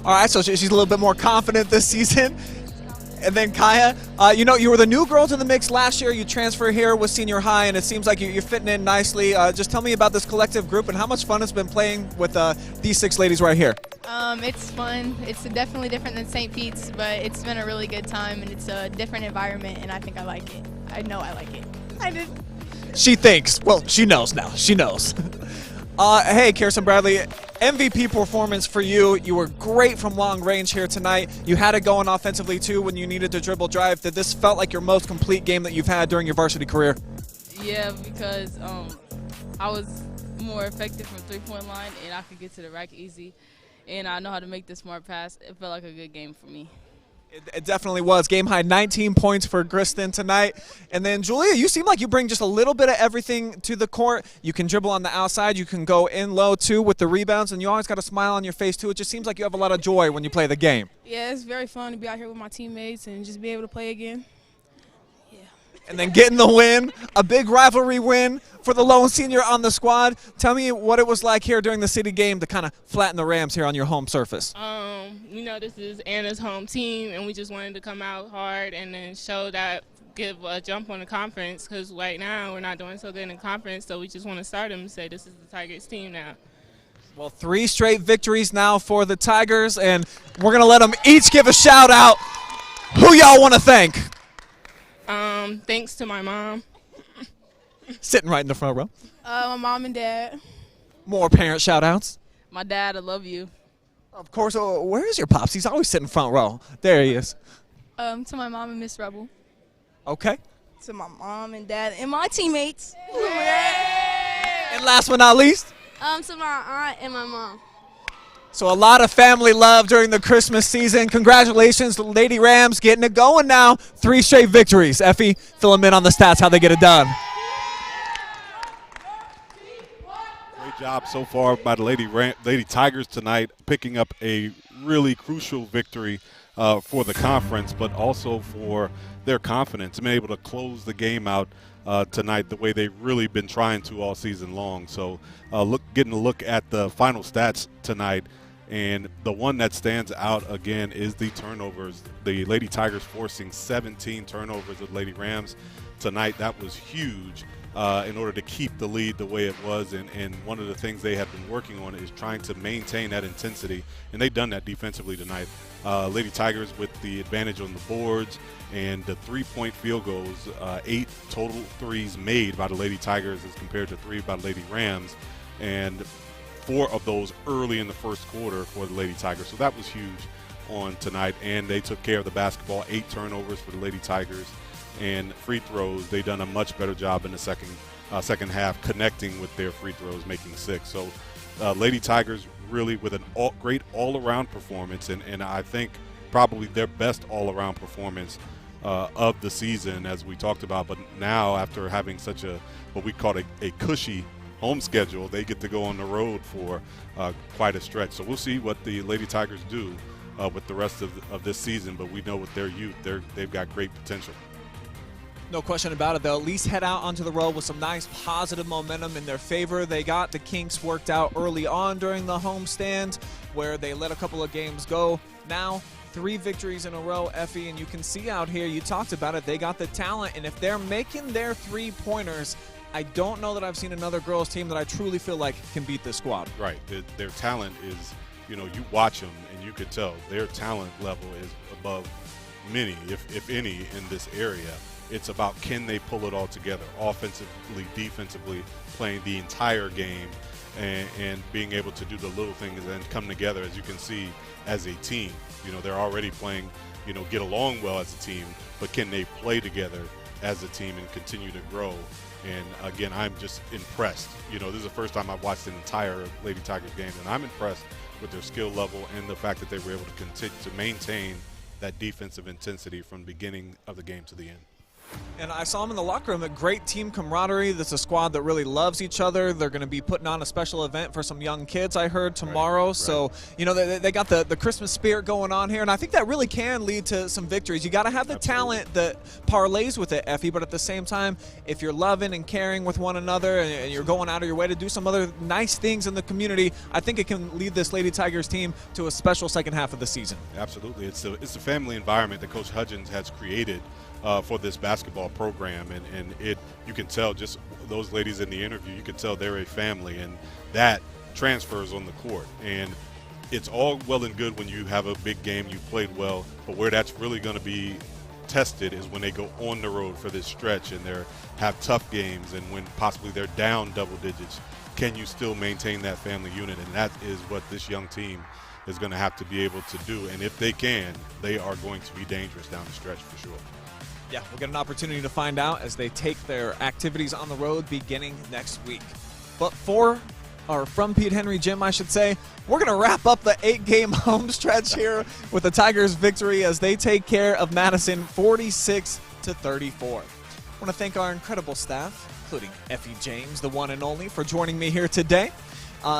All right, so she's a little bit more confident this season. And then Kaya, you were the new girl to the mix last year. You transfer here with senior high, and it seems like you're fitting in nicely. Just tell me about this collective group and how much fun it's been playing with these 6 ladies right here. It's fun. It's definitely different than St. Pete's, but it's been a really good time, and it's a different environment, and I think I like it. I know I like it. I did. She thinks. Well, she knows now. She knows. Hey, Kirsten Bradley, MVP performance for you. You were great from long range here tonight. You had it going offensively, too, when you needed to dribble drive. Did this felt like your most complete game that you've had during your varsity career? Yeah, because I was more effective from three-point line, and I could get to the rack easy, and I know how to make the smart pass. It felt like a good game for me. It definitely was. Game high 19 points for Griston tonight. And then, Julia, you seem like you bring just a little bit of everything to the court. You can dribble on the outside. You can go in low, too, with the rebounds. And you always got a smile on your face, too. It just seems like you have a lot of joy when you play the game. Yeah, it's very fun to be out here with my teammates and just be able to play again. And then getting the win, a big rivalry win for the lone senior on the squad. Tell me what it was like here during the city game to kind of flatten the Rams here on your home surface. This is Anna's home team, and we just wanted to come out hard and then show that, give a jump on the conference, because right now we're not doing so good in conference, so we just want to start them and say this is the Tigers team now. Well, 3 straight victories now for the Tigers, and we're going to let them each give a shout-out. Who y'all want to thank? Thanks to my mom. Sitting right in the front row. My mom and dad. More parent shout-outs. My dad, I love you. Of course. Where is your pops? He's always sitting front row. There he is. To my mom and Miss Rebel. Okay. To my mom and dad and my teammates. And last but not least? To my aunt and my mom. So a lot of family love during the Christmas season. Congratulations to Lady Rams getting it going now. 3 straight victories. Effie, fill them in on the stats, how they get it done. Great job so far by the Lady Tigers tonight, picking up a really crucial victory for the conference, but also for their confidence, being able to close the game out tonight the way they've really been trying to all season long. So getting a look at the final stats tonight, and the one that stands out again is the turnovers. The Lady Tigers forcing 17 turnovers with Lady Rams tonight. That was huge in order to keep the lead the way it was. And one of the things they have been working on is trying to maintain that intensity, and they've done that defensively tonight. Lady Tigers with the advantage on the boards and the 3-point field goals, 8 total threes made by the Lady Tigers as compared to 3 by the Lady Rams, and 4 of those early in the first quarter for the Lady Tigers. So that was huge on tonight, and they took care of the basketball. 8 turnovers for the Lady Tigers, and free throws, they've done a much better job in the second half connecting with their free throws, making 6. So Lady Tigers really with a great all-around performance, and I think probably their best all-around performance of the season, as we talked about. But now, after having such what we call a cushy home schedule, they get to go on the road for quite a stretch. So we'll see what the Lady Tigers do with the rest of this season, but we know with their youth, they've got great potential. No question about it. They'll at least head out onto the road with some nice positive momentum in their favor. They got the kinks worked out early on during the homestand where they let a couple of games go. Now, 3 victories in a row, Effie, and you can see out here, you talked about it, they got the talent, and if they're making their 3-pointers, I don't know that I've seen another girls team that I truly feel like can beat this squad. Right. Their talent is, you know, you watch them and you can tell their talent level is above many, if any, in this area. It's about, can they pull it all together, offensively, defensively, playing the entire game, and being able to do the little things and come together, as you can see, as a team. You know, they're already playing, you know, get along well as a team, but can they play together as a team and continue to grow? And again, I'm just impressed. You know, this is the first time I've watched an entire Lady Tigers game, and I'm impressed with their skill level and the fact that they were able to continue to maintain that defensive intensity from the beginning of the game to the end. And I saw them in the locker room, a great team camaraderie. This is a squad that really loves each other. They're going to be putting on a special event for some young kids, I heard, tomorrow. Right. So, you know, they got the Christmas spirit going on here, and I think that really can lead to some victories. You got to have the talent that parlays with it, Effie, but at the same time, if you're loving and caring with one another and you're going out of your way to do some other nice things in the community, I think it can lead this Lady Tigers team to a special second half of the season. Absolutely. It's the family environment that Coach Hudgens has created for this basketball program, and you can tell, just those ladies in the interview, you can tell they're a family, and that transfers on the court. And it's all well and good when you have a big game, you played well, but where that's really going to be tested is when they go on the road for this stretch and they have tough games, and when possibly they're down double digits, can you still maintain that family unit? And that is what this young team is going to have to be able to do. And if they can, they are going to be dangerous down the stretch for sure. Yeah, we'll get an opportunity to find out as they take their activities on the road beginning next week. But from Pete Henry Gym, I should say, we're going to wrap up the 8-game home stretch here with the Tigers' victory as they take care of Madison 46-34. I want to thank our incredible staff, including Effie James, the one and only, for joining me here today.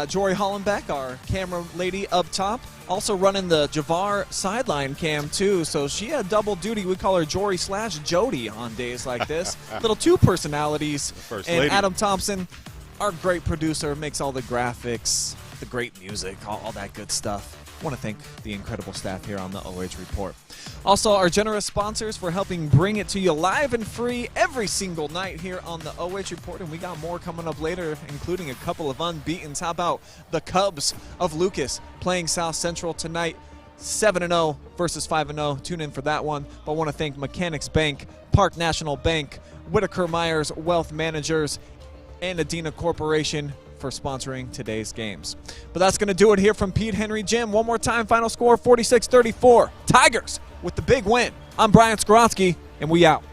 Jory Hollenbeck, our camera lady up top, also running the Javar sideline cam too, so she had double duty. We call her Jory/Jody on days like this. Little two personalities. And lady. Adam Thompson, our great producer, makes all the graphics, the great music, all that good stuff. I want to thank the incredible staff here on the OH Report. Also, our generous sponsors for helping bring it to you live and free every single night here on the OH Report, and we got more coming up later, including a couple of unbeatens. How about the Cubs of Lucas playing South Central tonight, 7-0 versus 5-0. Tune in for that one. But I want to thank Mechanics Bank, Park National Bank, Whitaker-Myers Wealth Managers, and Adena Corporation for sponsoring today's games. But that's going to do it here from Pete Henry Gym. One more time, final score 46-34. Tigers with the big win. I'm Brian Skoronsky, and we out.